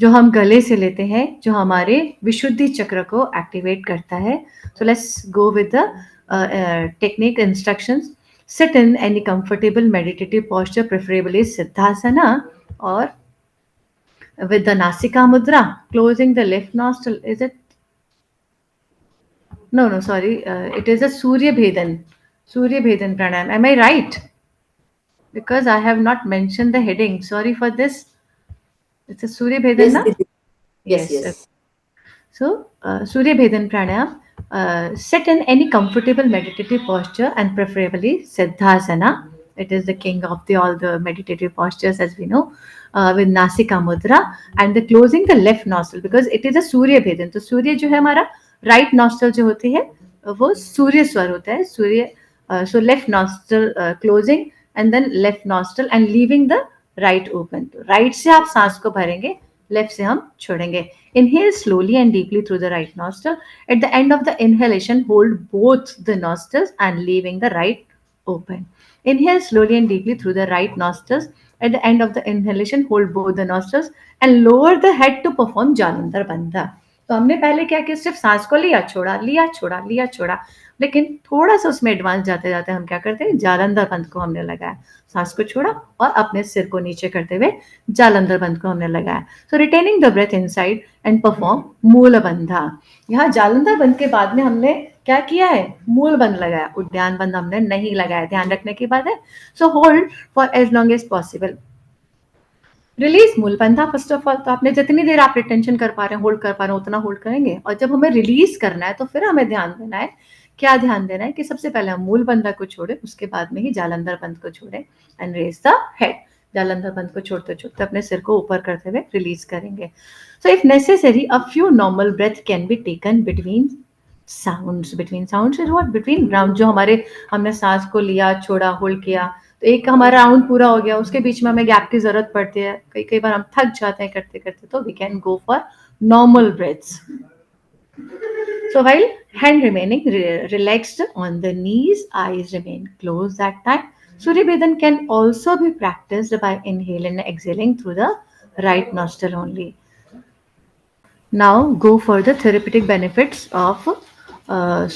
जो हम गले से लेते हैं, जो हमारे विशुद्धि चक्र को एक्टिवेट करता है. So let's go with the technique instructions. Sit in any comfortable meditative posture, preferably Siddhasana, or with the Nasika Mudra, closing the left nostril. Is it? No, sorry. It is a Surya Bhedan pranayam. Am I right? Because I have not mentioned the heading. Sorry for this. It's a Surya Bhedan, na?
Yes.
So, Surya Bhedan pranayam. Sit in any comfortable meditative posture and preferably Siddhasana. It is the king of all the meditative postures, as we know, with Nasika Mudra and the closing the left nostril, because it is a Surya Bhedan. तो सूर्य जो है हमारा right nostril जो होती है वो सूर्य स्वर होता है. सूर्य So left nostril closing and then left nostril and leaving the right open. तो right से आप सांस को भरेंगे, left से हम छोड़ेंगे. Inhale slowly and deeply through the right nostril. At the end of the inhalation, hold both the nostrils and leaving the right open. Inhale slowly and deeply through the right nostrils. At the end of the inhalation, hold both the nostrils and lower the head to perform Jalandhar Bandha. तो हमने पहले क्या किया, सिर्फ सांस को लिया छोड़ा लिया छोड़ा लिया छोड़ा, लेकिन थोड़ा सा उसमें एडवांस जाते जाते हम क्या करते हैं, जालंधर बंद को हमने लगाया, सांस को छोड़ा और अपने सिर को नीचे करते हुए जालंधर बंद को हमने लगाया. So retaining the breath inside and perform मूल बंधा. यहाँ जालंधर बंद के बाद में हमने क्या किया है, मूल बंद लगाया, उद्यान बंद हमने नहीं लगाया, ध्यान रखने की बात है. So hold for as long as possible. Release mula bandha. First of all तो आपने जितनी देर आप रिटेंशन कर पा रहे हैं, होल्ड कर पा रहे हैं, उतना होल्ड करेंगे. और जब हमें रिलीज करना है तो फिर हमें ध्यान देना है, क्या ध्यान देना है कि सबसे पहले हम मूल बंधा को छोड़े, उसके बाद में ही जालंधर बंद को छोड़े and raise the head. Jalandhara bandha को छोड़ते छोड़ते अपने सिर को ऊपर करते हुए रिलीज करेंगे. So if necessary a few normal breath can be taken between sounds. Between sounds is what, between round. जो हमारे हमने सांस को लिया छोड़ा होल्ड किया, तो एक हमारा राउंड पूरा हो गया, उसके बीच में हमें गैप की जरूरत पड़ती है, कई कई बार हम थक जाते हैं करते करते, तो we can go for normal breaths. So while hand remaining relaxed on the knees, eyes remain closed that time. Surya Bhedan can also be practiced by inhaling and exhaling through the right nostril only. Now go for the therapeutic benefits of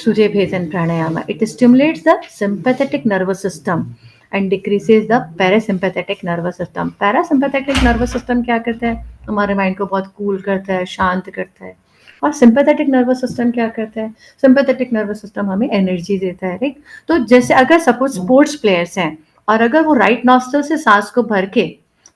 Surya Bhedan Pranayama. It stimulates the sympathetic nervous system and decreases the parasympathetic nervous system. Parasympathetic nervous system क्या करता है, हमारे mind को बहुत cool करता है, शांत करता है. और सिंपैथेटिक नर्वस सिस्टम क्या करता है, सिंपैथेटिक नर्वस सिस्टम हमें एनर्जी देता है, राइट. तो जैसे अगर सपोज स्पोर्ट्स प्लेयर्स हैं और अगर वो राइट नॉस्ट्रल से सांस को भर के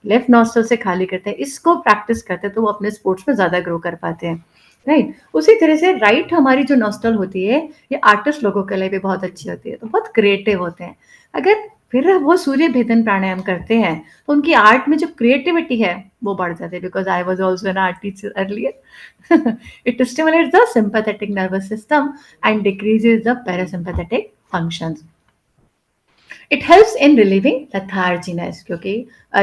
लेफ्ट नॉस्ट्रल से खाली करते हैं, इसको प्रैक्टिस करते हैं, तो वो अपने स्पोर्ट्स में ज़्यादा ग्रो कर पाते हैं, राइट. उसी तरह से राइट हमारी जो नॉस्ट्रल होती है, ये आर्टिस्ट लोगों के लिए भी बहुत अच्छी होती है, तो बहुत क्रिएटिव होते हैं. अगर फिर वो सूर्य भेदन प्राणायाम करते हैं तो उनकी आर्ट में जो क्रिएटिविटी है वो बढ़ जाती है. Because I was also an art teacher earlier. It stimulates the sympathetic nervous system and decreases the parasympathetic functions. It helps in relieving letharginess. क्योंकि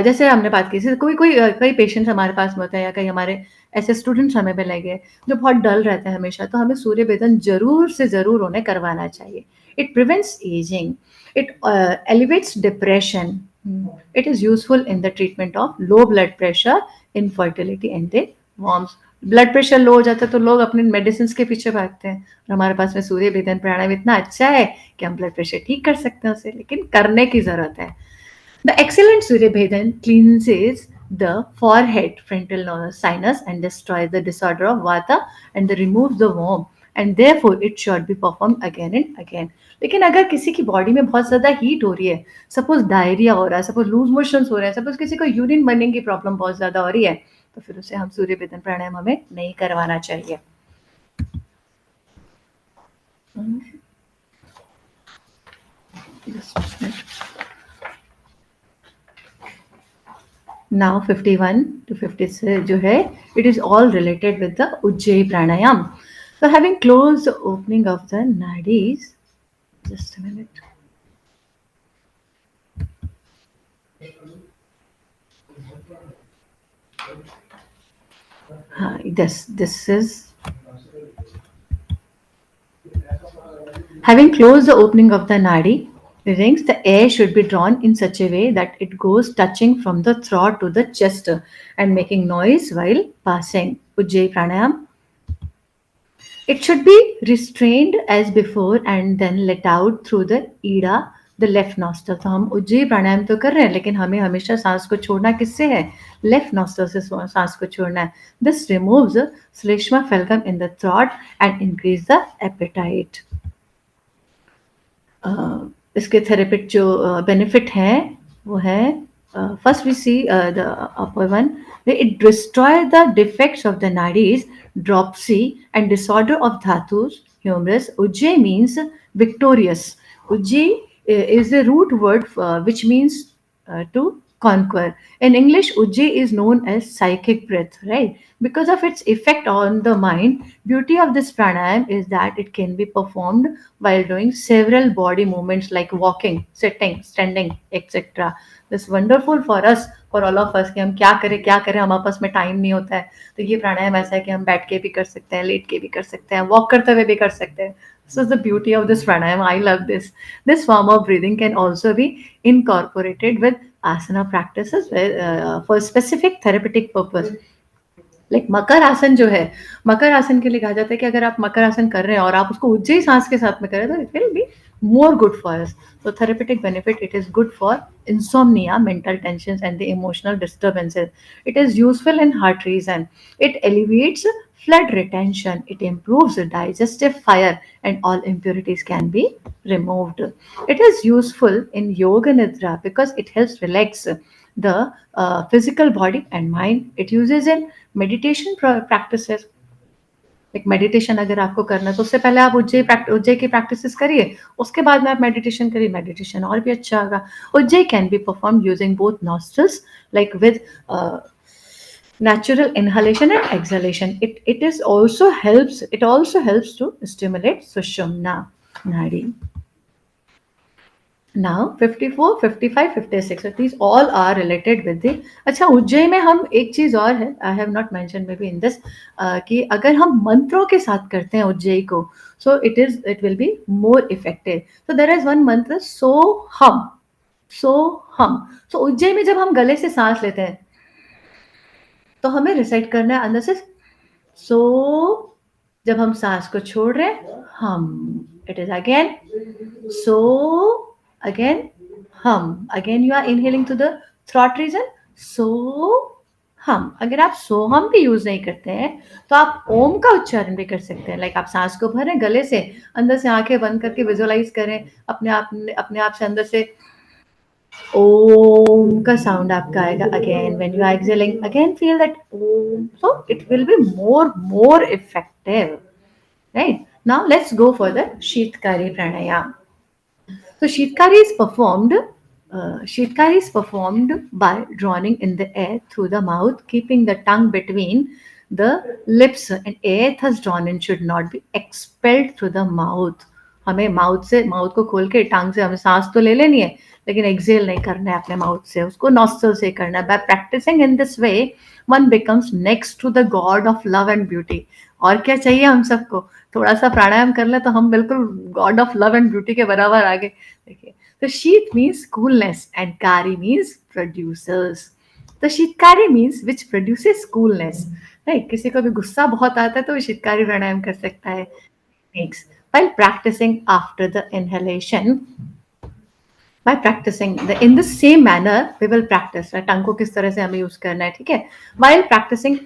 जैसे हमने बात की, कोई कोई कई पेशेंट्स हमारे पास में होते हैं या कई हमारे ऐसे स्टूडेंट्स हमें भी लगे जो बहुत डल रहते हैं हमेशा, तो हमें सूर्य भेदन जरूर से जरूर उन्हें करवाना चाहिए. It prevents ageing, it elevates depression, it is useful in the treatment of low blood pressure, infertility and the worms. Blood pressure low हो जाता है तो लोग अपने मेडिसिन के पीछे भागते हैं, और हमारे पास में सूर्य भेदन प्राणायाम इतना अच्छा है कि हम ब्लड प्रेशर ठीक कर सकते हैं उसे, लेकिन करने की जरूरत है. द एक्सीलेंट सूर्य भेदन क्लींसेस the forehead frontal sinus and destroys the disorder of vata and removes the worm, and therefore it should be performed again and again. लेकिन अगर किसी की बॉडी में बहुत ज़्यादा हीट हो रही है, सपोज डायरिया हो रहा है, सपोज लूज मोशंस हो रहे हैं, सपोज किसी को यूरिन बर्निंग की प्रॉब्लम बहुत ज़्यादा हो रही है, तो फिर उसे हम सूर्य भेदन प्राणायाम हमें नहीं करवाना चाहिए. Now 51 to 56 जो है, it is all related with the Ujjayi pranayam. So having closed the opening of the nadis, just a minute. This is having closed the opening of the nadi rings, the air should be drawn in such a way that it goes touching from the throat to the chest and making noise while passing. Ujjayi pranayam. It should be restrained as before and then let out through the ida, the left nostril. तो हम उज्जयी प्राणायाम तो कर रहे हैं, लेकिन हमें हमेशा सांस को छोड़ना किससे है, लेफ्ट नॉस्ट्रल से सांस को छोड़ना है. This removes shleshma phlegm in the throat and increase the appetite. इसके थेरेपिक जो बेनिफिट हैं वो है, first we see the upper one, it destroys the defects of the nadis, dropsy and disorder of dhatus, humerus. Ujjayi means victorious. Ujjayi is the root word which means to conquer. In English, Ujjayi is known as psychic breath, right? Because of its effect on the mind, beauty of this pranayam is that it can be performed while doing several body movements like walking, sitting, standing, etc. This wonderful for us, for all of us कि हम क्या करें हमारे पास में time नहीं होता है, तो ये प्राणायाम ऐसा है कि हम बैठ के भी कर सकते हैं, लेट के भी कर सकते हैं, वॉक करते हुए भी कर सकते हैं. This is the beauty of this pranayam. I love this. This form of breathing can also be incorporated with asana practices for specific therapeutic purpose. Like makar asana जो है, मकर आसन के लिए कहा जाता है कि अगर आप मकर आसन कर रहे हैं और आप उसको उज्जयी सांस के साथ में करें तो it will B more good for us. So therapeutic benefit, it is good for insomnia, mental tensions and the emotional disturbances. It is useful in heart reason. It alleviates flood retention. It improves the digestive fire and all impurities can be removed. It is useful in yoga nidra because it helps relax the physical body and mind. It uses in meditation practices. Like meditation अगर आपको करना है तो उससे पहले आप उज्जय की practices करिए, उसके बाद में आप मेडिटेशन करिए, मेडिटेशन और भी अच्छा होगा. Ujjay can be perform using both nostrils like with natural inhalation and exhalation. It also helps to stimulate sushumna nadi. Now 54, 55, 56. So these all are related with the. अच्छा उज्जय में हम एक चीज और है, I have not mention may be in this, कि अगर हम मंत्रों के साथ करते हैं उज्जय को, so it will be more effective. So there is one mantra so हम, सो हम. सो उज्जय में जब हम गले से सांस लेते हैं तो हमें रिसाइट करना है अंदर से सो. जब हम सांस को छोड़ रहे हैं हम, it is again so, again hum. Again you are inhaling to the throat region, so hum. अगर आप सो हम भी यूज नहीं करते हैं तो आप ओम का उच्चारण भी कर सकते हैं. लाइक आप सांस को भरें गले से, अंदर से आंखें बंद करके विजुअलाइज करें अपने आप से अंदर से ओम का साउंड आपका आएगा. Again when you are exhaling again feel that Om, so it will be more effective. Right now let's go for the sheetkari pranayama. So Shitkari is performed by drawing in the air through the mouth, keeping the tongue between the lips, and air thus drawn in should not be expelled through the mouth. हमें mouth को खोल के टांग से हमें सांस तो ले लेनी है, लेकिन एक्सेल नहीं करना है अपने माउथ से, उसको नॉस्ट्रल से करना है. By practising in this way one becomes next to the god of love and beauty. और क्या चाहिए हम सबको, थोड़ा सा प्राणायाम कर ले तो हम बिल्कुल god of love and beauty के बराबर आगे. देखिए, तो sheet means coolness and kari means producers. तो sheetkari means which produces coolness. Right, किसी को भी गुस्सा बहुत आता है तो वो शीतकारी प्राणायाम कर सकता है. Next, while practicing after the inhalation, by practicing in the same manner we will practice, right? टंग को किस तरह से हमें यूज करना है, ठीक है. while practicing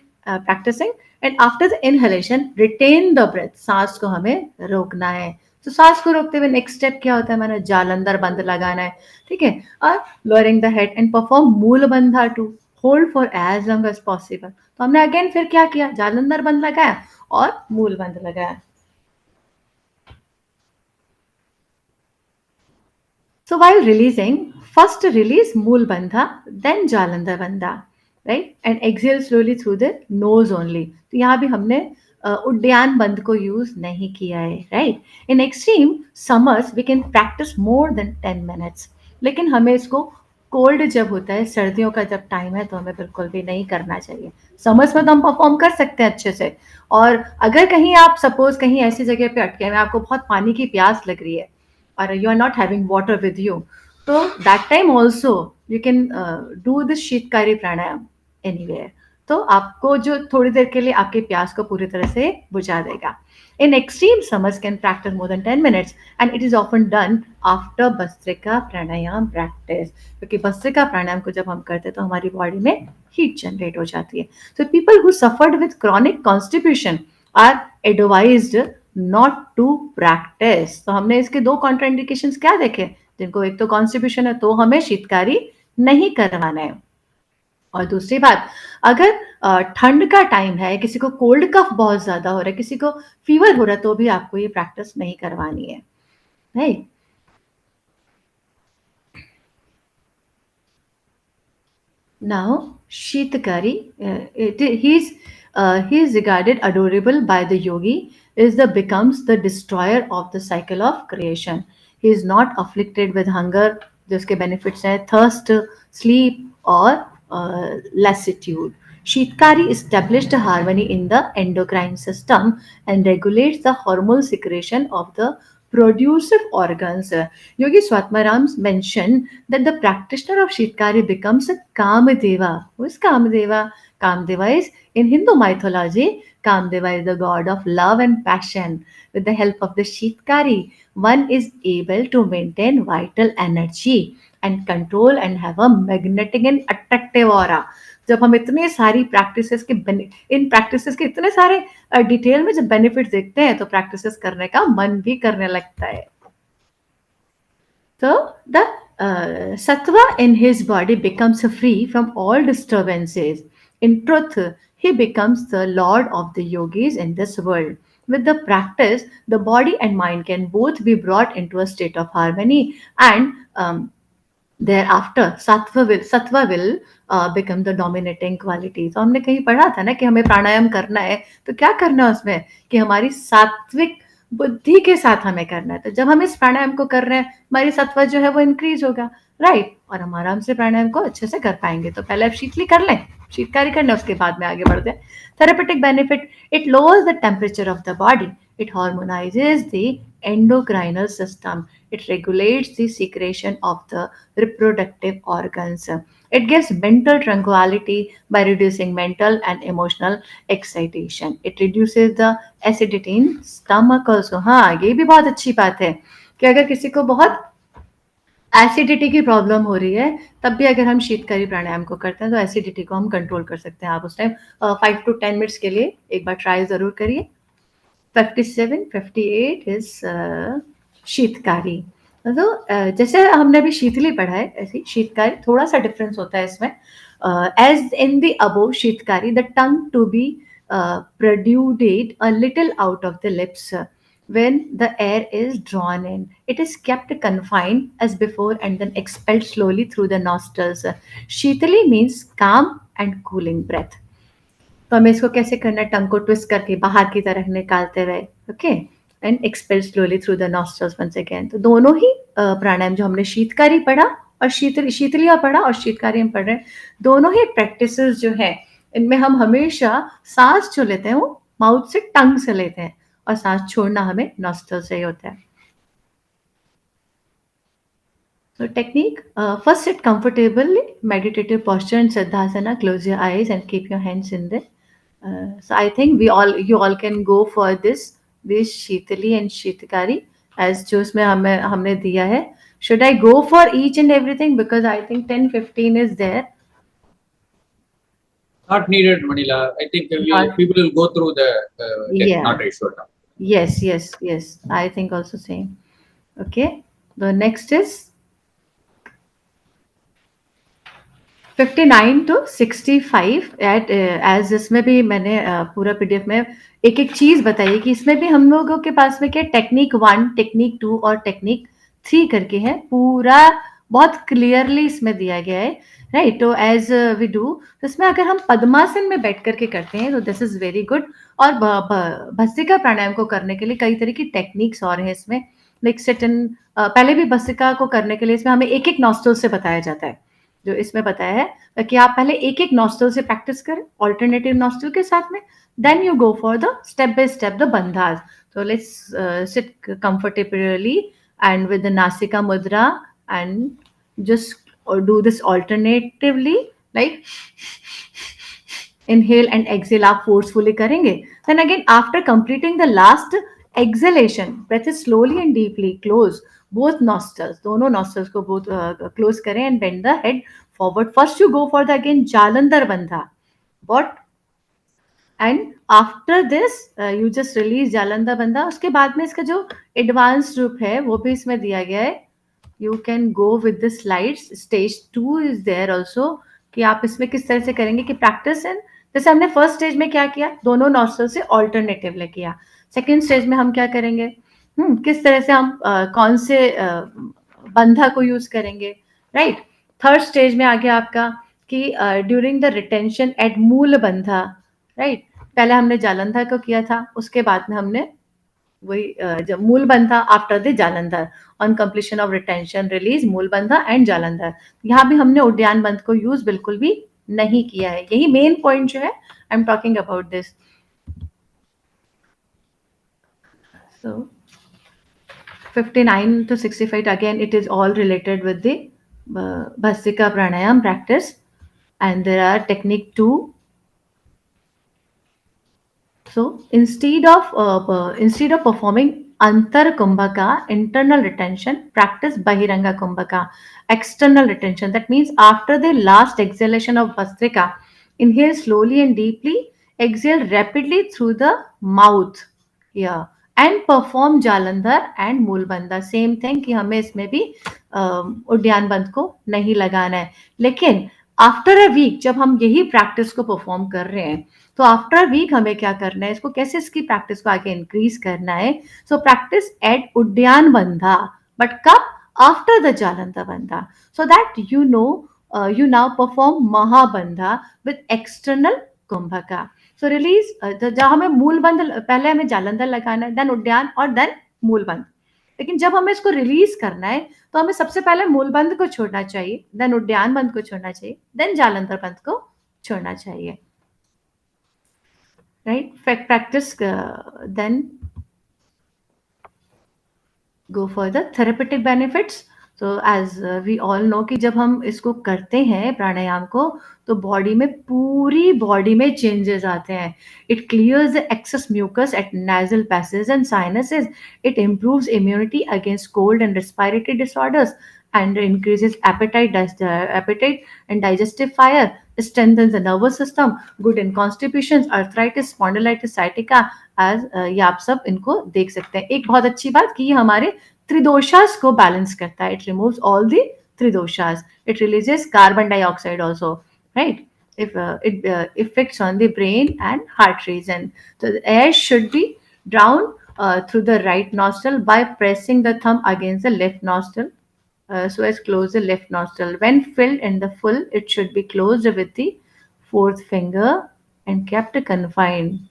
and after the inhalation retain the breath, सांस को हमें रोकना है. तो सांस को रोकते हुए नेक्स्ट स्टेप क्या होता है, मैंने जालंधर बंद लगाना है, ठीक है. और lowering the head and perform मूल Bandha to hold for as long as possible. तो हमने अगेन फिर क्या किया, जालंधर बंद लगाया और मूल बंद लगाया. So while releasing, first release Mool Bandha, then Jalandhar Bandha, right? And exhale slowly through the nose only. तो यहाँ भी हमने उड्डयन बंद को यूज नहीं किया है, right. In extreme summers we can practise more than 10 minutes. लेकिन हमें इसको कोल्ड जब होता है, सर्दियों का जब टाइम है, तो हमें बिल्कुल भी नहीं करना चाहिए. समर्स में तो हम परफॉर्म कर सकते हैं अच्छे से. और अगर कहीं आप सपोज कहीं ऐसी जगह पे अटके हैं, आपको बहुत पानी की प्यास लग रही है or you are not having water with you, so that time also you can do this Sheetkari pranayama anywhere. तो आपको जो थोड़ी देर के लिए आपकी प्यास को पूरी तरह से बुझा देगा. In extreme summers can practice more than 10 minutes and it is often done after bhastrika pranayama practice. क्योंकि भस्त्रिका प्राणायाम को जब हम करते हैं तो हमारी बॉडी में हीट जनरेट हो जाती है. So people who suffered with chronic constipation are advised not to practise. तो हमने इसके दो कॉन्ट्राइंडिकेशंस क्या देखे, जिनको एक तो कॉन्स्टिट्यूशन है तो हमें शीतकारी नहीं करवाना है. और दूसरी बात, अगर ठंड का टाइम है, किसी को कोल्ड कफ बहुत ज्यादा हो रहा है, किसी को फीवर हो रहा है, तो भी आपको ये प्रैक्टिस नहीं करवानी है, right. Now, Shitakari, he is regarded adorable by the yogi, is the becomes the destroyer of the cycle of creation. He is not afflicted with hunger, जिसके benefits हैं thirst, sleep, or lassitude. Shitkari established a harmony in the endocrine system and regulates the hormonal secretion of the producive organs. Yogi Swatmaram mentioned that the practitioner of Shitkari becomes a Kamadeva. Who is Kamadeva? Kamadeva is, in Hindu mythology, Kamadeva is the god of love and passion. With the help of the Shitkari, one is able to maintain vital energy and control and have a magnetic and attractive aura. जब हम इतने सारी practices के इन practices के इतने सारे detail में जब बेनिफिट देखते हैं तो प्रैक्टिसेस करने का मन भी करने लगता है. So the sattva in his body becomes free from all disturbances. In truth, he becomes the lord of the yogis in this world. With the practice, the body and mind can both be brought into a state of harmony, and thereafter sattva will become the dominating quality. तो हमने कहीं पढ़ा था ना कि हमें प्राणायाम करना है, तो क्या करना है उसमें कि हमारी सात्विक बुद्धि के साथ हमें करना है. तो जब हम इस प्राणायाम को कर रहे हैं, हमारी सत्व जो है वो इंक्रीज होगा, राइट, और हम आराम से प्राणायाम को अच्छे से कर पाएंगे. तो पहले आप शीतली कर लें, शीतकारी करना, उसके बाद में आगे बढ़ते हैं. Therapeutic benefit, it lowers the temperature of the body, it harmonizes the endocrinal system, it regulates the secretion of the reproductive organs, it gives mental tranquility by reducing mental and emotional excitation, it reduces the acidity in stomach also. हाँ, ये भी बहुत अच्छी बात है कि अगर किसी को बहुत एसिडिटी की प्रॉब्लम हो रही है, तब भी अगर हम शीतकारी प्राणायाम को करते हैं तो एसिडिटी को हम कंट्रोल कर सकते हैं. आप उस टाइम 5 to 10 मिनट्स के लिए एक बार ट्राई ज़रूर करिए. 57, 58 is शीतकारी. तो जैसे हमने अभी शीतली पढ़ा है, ऐसे शीतकारी थोड़ा सा डिफरेंस होता है इसमें. As in the above sheetkari, the tongue to be protrude a little out of the lips when the air is drawn in. It is kept confined as before and then expelled slowly through the nostrils. Sheetali means calm and cooling breath. तो हमें इसको कैसे करना है, टंग को twist करके बाहर की तरफ निकालते हुए, okay, and expel slowly through the nostrils once again. तो दोनों ही प्राणायाम जो हमने शीतकारी पढ़ा और शीतलिया पढ़ा और शीतकारी हम पढ़ रहे हैं, दोनों ही प्रैक्टिसेस जो है इनमें हम हमेशा सांस जो लेते हैं वो माउथ से, टंग से लेते हैं, और सांस छोड़ना हमें नॉस्ट्रल से ही होता है. So technique, first sit comfortably, meditative posture and Siddhasana, close your eyes and keep your hands in there. So I think you all can go for this Sheetali and Sheetakari as जो इसमें हमने दिया है. Should I go for each and everything, because I think 10, 15 is there.
Not needed, Manila. I think people will go through the not ratio now.
Yes. I think also same. Okay. The next is 59 to 65 at age. इसमें भी मैंने पूरा PDF में एक एक चीज बताई कि इसमें भी हम लोगों के पास में क्या टेक्निक 1, टेक्निक 2 और टेक्निक 3 करके है. पूरा बहुत क्लियरली इसमें दिया गया है, राइट. तो एज वी डू, तो इसमें अगर हम पद्मासन में बैठ करके करते हैं तो दिस इज वेरी गुड. और भस्त्रिका प्राणायाम को करने के लिए कई तरह की टेक्निक्स और हैं इसमें, लाइक सिट इन. पहले भी भस्त्रिका को करने के लिए इसमें हमें एक एक नॉस्ट्रल से बताया जाता है, जो इसमें बताया है कि आप पहले एक एक नॉस्ट्रल से प्रैक्टिस करें ऑल्टरनेटिव नॉस्ट्रल के साथ में, then you go for the step by step the bandhas. तो let's sit comfortably and with the nasika mudra and just do this alternatively, like inhale and exhale आप forcefully करेंगे. Then again after completing the last exhalation, breath is slowly and deeply close both nostrils, दोनों nostrils को both close करें and bend the head forward. First you go for the again Jalandhar Bandha. What? And after this you just release Jalandhar Bandha. उसके बाद में इसका जो advanced रूप है वो भी इसमें दिया गया है. You can go with the slides. Stage 2 is there also, कि आप इसमें किस तरह से करेंगे कि प्रैक्टिस इन, जैसे हमने फर्स्ट स्टेज में क्या किया, दोनों नॉस्ट्रल से ऑल्टरनेटिवली किया. सेकेंड स्टेज में हम क्या करेंगे, किस तरह से हम कौन से बंधा को यूज करेंगे, राइट. थर्ड स्टेज में आ गया आपका कि during the retention at mulabandha, right, पहले हमने जालंधर को किया था, उसके बाद में हमने वही जब mulabandha after the jalandhar, on completion of retention release mulabandha and jalandhar, यहाँ भी हमने उद्यान बंध को यूज बिल्कुल भी नहीं किया है, यही मेन पॉइंट जो है I am talking about this. So 59 to 65 again it is all related with the Bhastrika pranayam practice, and there are technique too. So instead of performing antar kumbhaka internal retention, practice bahiranga kumbhaka external retention. That means after the last exhalation of Bhastrika, inhale slowly and deeply, exhale rapidly through the mouth here, and perform jalandhar and mulabandha. Same thing कि हमें इसमें भी उद्यान बंध को नहीं लगाना है. लेकिन आफ्टर अ वीक जब हम यही प्रैक्टिस को परफॉर्म कर रहे हैं, तो आफ्टर अ वीक हमें क्या करना है, इसको कैसे इसकी प्रैक्टिस को आगे इंक्रीज करना है. सो प्रैक्टिस एट उद्यान बंधा, बट कब, after the jalandhar bandha, so that you know you now perform mahabandha with external kumbhaka. So release, जब हमें मूलबंध, पहले हमें जालंधर लगाना है, देन उद्यान और देन मूलबंध. लेकिन जब हमें इसको रिलीज करना है तो हमें सबसे पहले मूलबंध को छोड़ना चाहिए, देन उद्यान बंध को छोड़ना चाहिए, देन जालंधर बंध को छोड़ना चाहिए. Right, practise then go for the therapeutic benefits. So as we all know कि जब हम इसको करते हैं प्राणायाम को, तो बॉडी में, पूरी बॉडी में चेंजेस आते हैं. It clears the excess mucus at nasal passages and sinuses. It improves immunity against cold and respiratory disorders and increases appetite and digestive fire, strengthens the nervous system, good in constipations, arthritis, spondylitis, sciatica. as ये आप सब इनको देख सकते हैं. एक बहुत अच्छी बात कि ये हमारे त्रिदोषास को बैलेंस करता है. It removes all the tridoshas. It releases carbon dioxide also, right. If it affects on the brain and heart region. So the air should be drawn through the right nostril by pressing the thumb against the left nostril, so as close the left nostril. When filled in the full, it should be closed with the fourth finger and kept confined.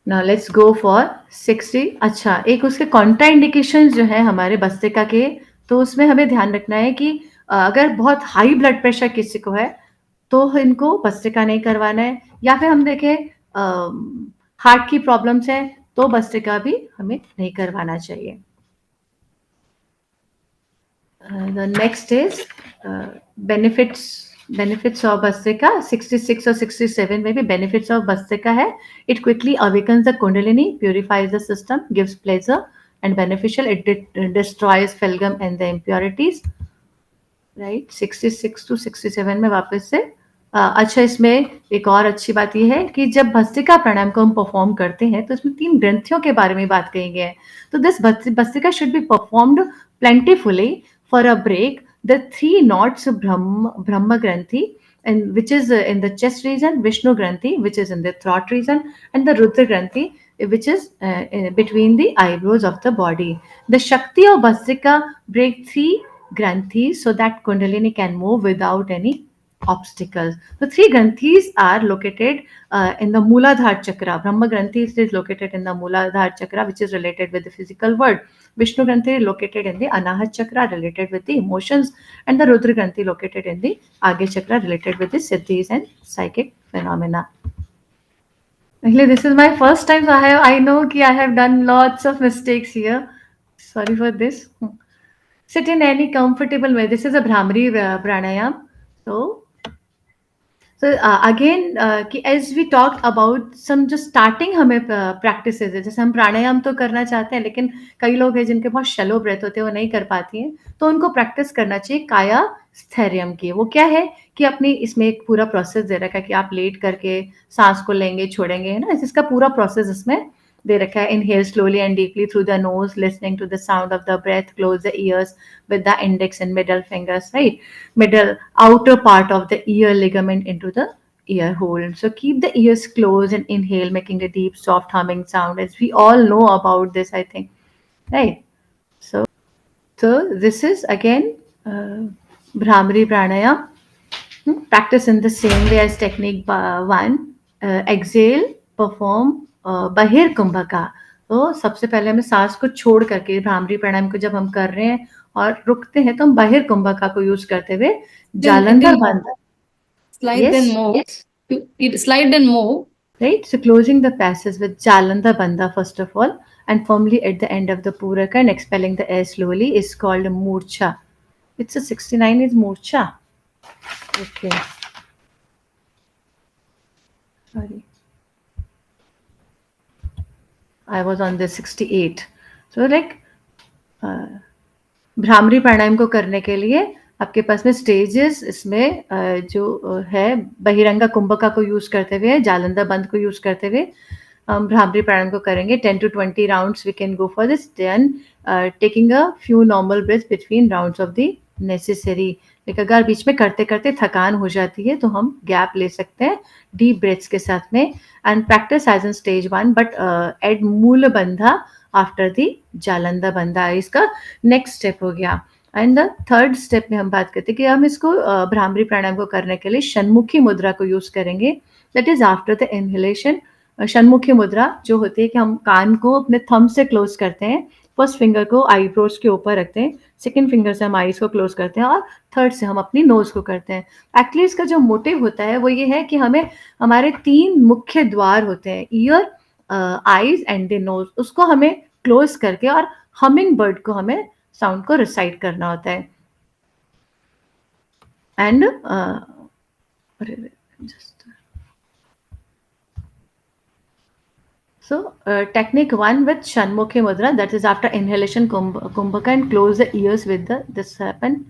Now let's go for 60. अच्छा, एक उसके contraindications जो है हमारे भस्त्रिका के, तो उसमें हमें ध्यान रखना है कि अगर बहुत हाई ब्लड प्रेशर किसी को है तो इनको भस्त्रिका नहीं करवाना है, या फिर हम देखें हार्ट की प्रॉब्लम्स है तो भस्त्रिका भी हमें नहीं करवाना चाहिए. The next is benefits of Bhastrika. 66 or 67 में भी benefits of Bhastrika है. It quickly awakens the Kundalini, purifies the system, gives pleasure and beneficial. It destroys phlegm and the impurities. Right, 66 to 67 में वापस से अच्छा, इसमें एक और अच्छी बात यह है कि जब भस्त्रिका प्राणायाम को हम परफॉर्म करते हैं तो इसमें 3 ग्रंथियों के बारे में बात कही गई है. तो this bhastrika should be performed plentifully for a break. The 3 knots Brahma Granthi, and which is in the chest region, Vishnu Granthi, which is in the throat region, and the Rudra Granthi, which is between the eyebrows of the body. The Shakti of Bhastrika break 3 Granthis so that Kundalini can move without any obstacles. The 3 Granthis are located in the Mooladhara Chakra. Brahma Granthi is located in the Mooladhara Chakra, which is related with the physical world. Vishnu Granthi is located in the Anahat Chakra, related with the emotions, and the Rudra Granthi located in the Agya Chakra, related with the siddhis and psychic phenomena. Actually, this is my first time, so I know that I have done lots of mistakes here. Sorry for this. Sit in any comfortable way. This is a Brahmari pranayam. So again, as we talked about some जो starting हमें practices है, जैसे हम प्राणायाम तो करना चाहते हैं लेकिन कई लोग हैं जिनके बहुत shallow breath होते हैं, वो नहीं कर पाती हैं, तो उनको practice करना चाहिए काया स्थैर्यम की. वो क्या है कि अपनी इसमें एक पूरा प्रोसेस दे रखा है कि आप लेट करके सांस को लेंगे, छोड़ेंगे, है ना, इसका पूरा प्रोसेस इसमें दे रखा है. Inhale slowly and deeply through the nose, listening to the sound of the breath. Close the ears with the index and middle fingers, right? Middle outer part of the ear ligament into the ear hole. So keep the ears closed and inhale, making a deep, soft humming sound. As we all know about this, I think, right? So this is again Bhramari Pranayam. Practice in the same way as technique one. Exhale, perform बहिर कुंभका. तो सबसे पहले हमें सांस को छोड़ करके भ्रामरी प्राणायाम को जब हम कर रहे हैं और रुकते हैं तो हम बहिर कुंभका को यूज करते हुए जालंधर बंद.
Slide then move.
Yes.
Slide then move.
Right, so closing the passes with Jalandhar Bandha first of all, and firmly at the end of the Puraka and expelling the air slowly is called Murcha. It's a 69 is Murcha. Okay. Sorry. I was on the 68. So like bhramari प्राणायाम को करने के लिए आपके पास में stages इसमें जो है बहिरंगा कुंभका को यूज करते हुए जालंधर बंद को यूज करते हुए हम भ्रामरी प्राणायाम को करेंगे. 10 to 20 rounds we can go for this. Then taking a few normal breaths between rounds of the necessary. लेकिन अगर बीच में करते करते थकान हो जाती है तो हम गैप ले सकते हैं डीप ब्रेथ्स के साथ में. And practise as in stage 1 but add Mula Bandha after the jalandhar बंधा. इसका नेक्स्ट स्टेप हो गया. एंड द थर्ड स्टेप में हम बात करते हैं कि हम इसको भ्रामरी प्राणायाम को करने के लिए षण्मुखी मुद्रा को यूज करेंगे. That is after the inhalation. Shanmukhi mudra जो होती है कि हम कान को अपने थंब से क्लोज करते हैं. फर्स्ट फिंगर को आईब्रोज के ऊपर रखते हैं, सेकेंड फिंगर से हम आईज को क्लोज करते हैं और थर्ड से हम अपनी नोज को करते हैं. एक्चुअली इसका जो मोटिव होता है वो ये है कि हमें हमारे 3 मुख्य द्वार होते हैं, year, eyes and the nose, उसको हमें क्लोज करके और हमिंग बर्ड को हमें साउंड को रिसाइट करना होता है. And so technique 1 with Shanmukhi Mudra, that is after inhalation Kumbhaka and close the ears with this happen.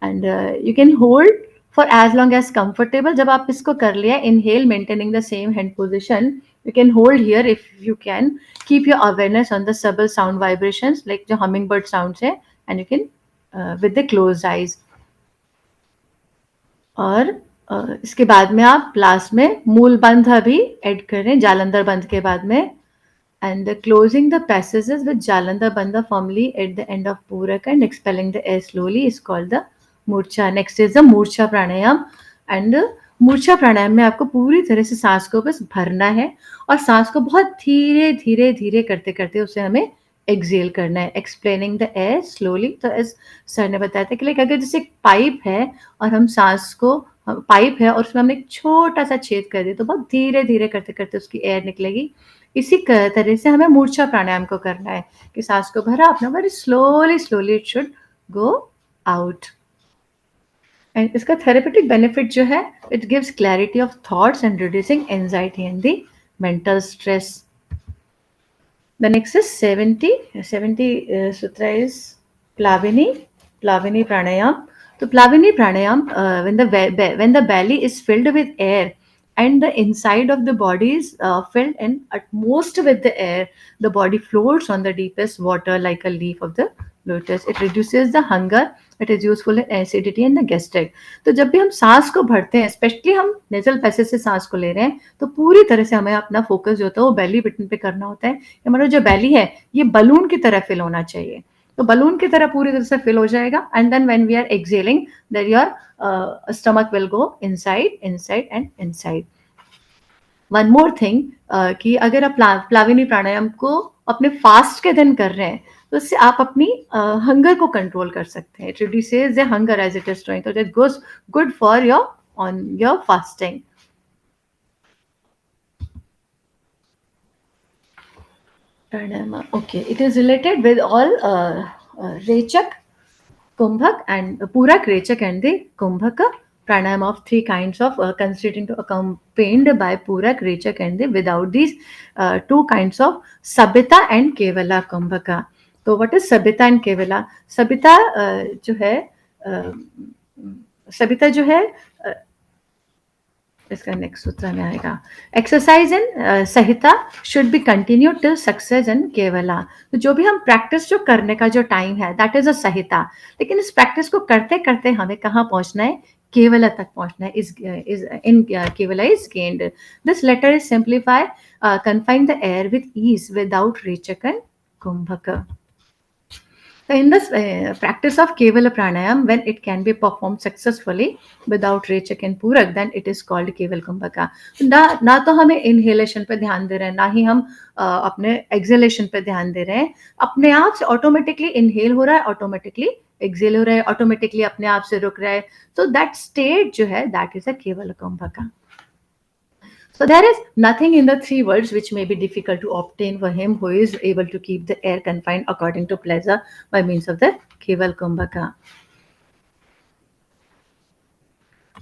And you can hold for as long as comfortable. जब आप इसको कर लिया, inhale maintaining the same hand position. You can hold here if you can. Keep your awareness on the subtle sound vibrations like जो hummingbird sounds है, and you can with the closed eyes. और इसके बाद में आप last में मूल बंधा भी ऐड करें जालंधर बंध के बाद में. And closing the passages with jalandhar bandha formally at the end of puraka and expelling the air slowly is called the murchha. Next is the murchha pranayama. And मूर्छा प्राणायाम में आपको पूरी तरह से सांस को बस भरना है और सांस को बहुत धीरे धीरे धीरे करते करते उसे हमें एक्सेल करना है. Explaining the air slowly. तो एज सर ने बताया था कि लाइक अगर जैसे एक पाइप है और हम सांस को पाइप है और उसमें हमने एक छोटा सा छेद कर दिया तो बहुत धीरे धीरे करते करते उसकी एयर निकलेगी. इसी तरह से हमें मूर्छा प्राणायाम को करना है कि सांस को भरा अपना very slowly slowly it should go out. And इसका थेरेपेटिक बेनिफिट जो है it gives clarity of thoughts and reducing anxiety and the mental stress. The next is 70 sutra is Plavini pranayam. So Plavini pranayam, when the belly is filled with air and the inside of the body is filled and at most with the air, the body floats on the deepest water like a leaf of the lotus. It reduces the hunger. It is useful in acidity and the gastric. तो जब भी हम सांस को भरते हैं, specially हम nasal passage से सांस को ले रहे हैं, तो पूरी तरह से हमें अपना फोकस जो होता है वो बेली बटन पे करना होता है. हमारा जो बेली है ये बलून की तरह फिल होना चाहिए. तो बलून की तरह पूरी तरह से फिल हो जाएगा. And then when we are exhaling there your stomach will go inside and inside. One more thing कि अगर आप प्लाविनी प्राणायाम को अपने फास्ट के दिन कर रहे हैं तो इससे आप अपनी हंगर को कंट्रोल कर सकते हैं. It reduces the hunger as it is doing. तो that goes good for your fasting. Okay, it is related with all Rechak, Kumbhak and Purak, Rechak and the Kumbhaka pranayam of 3 kinds of constituting to accompanied by Purak, Rechak and the without these 2 kinds of Sabita and Kevala Kumbhaka. So what is Sabita and Kevala? Sabita जो है इसका next सूत्र में आएगा. Exercise in sahita should be continue till success in kevala. तो जो भी हम प्रैक्टिस जो करने का जो टाइम है दैट इज अ सहिता. लेकिन इस प्रैक्टिस को करते करते हमें कहाँ पहुंचना है? केवला तक पहुंचना is in Kewla is gained. This letter is simplify, confine the air with ease without Rechak and Kumbhaka. So in this practice of Kevala Pranayam, when it can be performed successfully without Rechak and Purak, then it is called Keval Kumbhaka. ना तो हमें inhalation पे ध्यान दे रहे हैं, ना ही हम अपने exhalation पे ध्यान दे रहे हैं. अपने आप से automatically inhale हो रहा है, automatically exhale हो रहा है, automatically अपने आप से रुक रहा है. So that state जो है, that is a Kevala Kumbhaka. So there is nothing in the three words which may be difficult to obtain for him who is able to keep the air confined according to pleasure by means of the Keval Kumbhaka.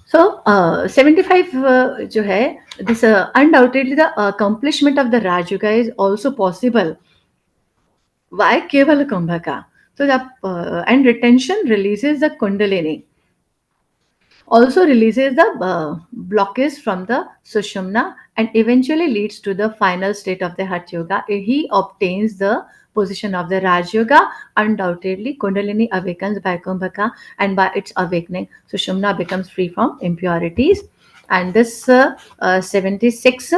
So 75 जो है, this undoubtedly the accomplishment of the Raj Yoga is also possible. Why Keval Kumbhaka? So and retention releases the Kundalini. Also releases the blockage from the Sushumna and eventually leads to the final state of the Hatha Yoga. He obtains the position of the Raj Yoga. Undoubtedly, Kundalini awakens by Kumbhaka, and by its awakening, Sushumna becomes free from impurities. And this 76,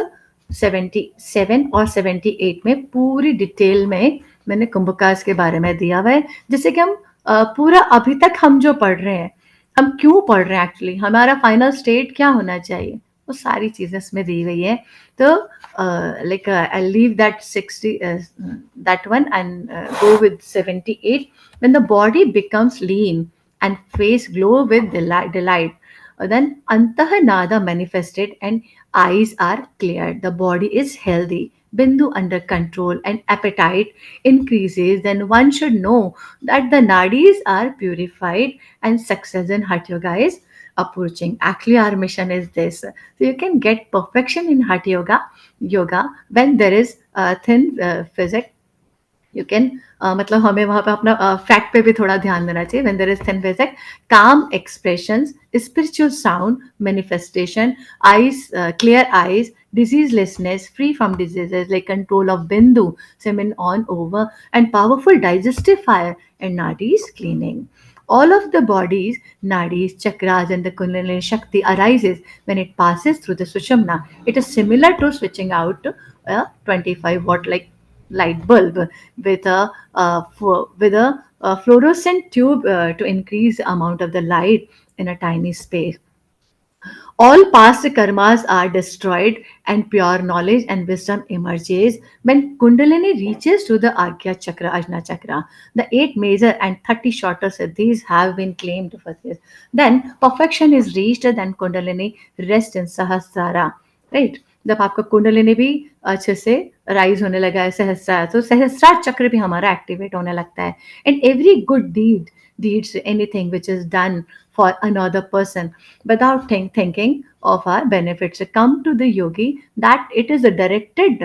77 और 78 में पूरी detail में मैंने कुंभकास के बारे में दिया हुआ है, जिससे कि हम पूरा अभी तक हम जो पढ़ रहे हैं, हम क्यों पढ़ रहे हैं, एक्चुअली हमारा फाइनल स्टेट क्या होना चाहिए, वो सारी चीजें इसमें दी गई है. तो like I leave that 60 that one and go with 78. When the body becomes lean and face glow with delight, then antah nada manifested and eyes are cleared. The body is healthy, bindu under control, and appetite increases. Then one should know that the nadis are purified and success in Hatha Yoga is approaching. Actually, our mission is this. So you can get perfection in Hatha Yoga when there is thin physics. You can मतलब हमें वहाँ पे अपना fact पे भी थोड़ा ध्यान देना चाहिए. When there is thin physics, calm expressions, spiritual sound, manifestation, eyes, clear eyes, diseaselessness, free from diseases like control of bindu, semen on over, and powerful digestive fire and nadis cleaning. All of the body's nadis, chakras, and the Kundalini Shakti arises when it passes through the Sushumna. It is similar to switching out a 25 watt like light bulb with a fluorescent tube to increase the amount of the light in a tiny space. All past karmas are destroyed and pure knowledge and wisdom emerges when Kundalini reaches to the Agya Chakra, Ajna Chakra. The 8 major and 30 shorter siddhis have been claimed for this. Then perfection is reached, then Kundalini rests in Sahasrara. Right? जब आपका कुंडलिनी भी अच्छे से rise होने लगा है, सहस्रार, तो सहस्रार चक्र भी हमारा एक्टिवेट होने लगता है. And every good deeds, anything which is done for another person without thinking of our benefits, come to the yogi, that it is directed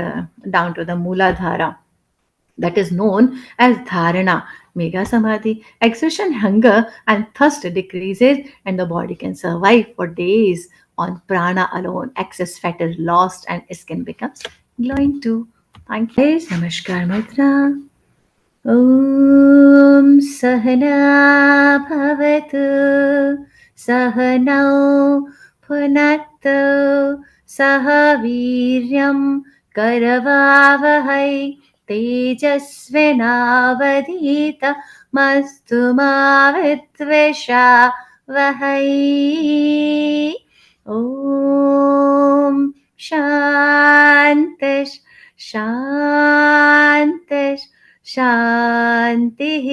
down to the Mooladhara, that is known as Dharana, Mega Samadhi. Exertion, hunger and thirst decreases and the body can survive for days on prana alone. Excess fat is lost and skin becomes glowing too. Thank you. Namaskar Mitra. ॐ सहना भवतु सहनौ भुनक्तु सह वीर्यं करवावहै तेजस्विनावधीतमस्तु मा विद्विषावहै. ॐ शान्ति शान्ति शान्तिः.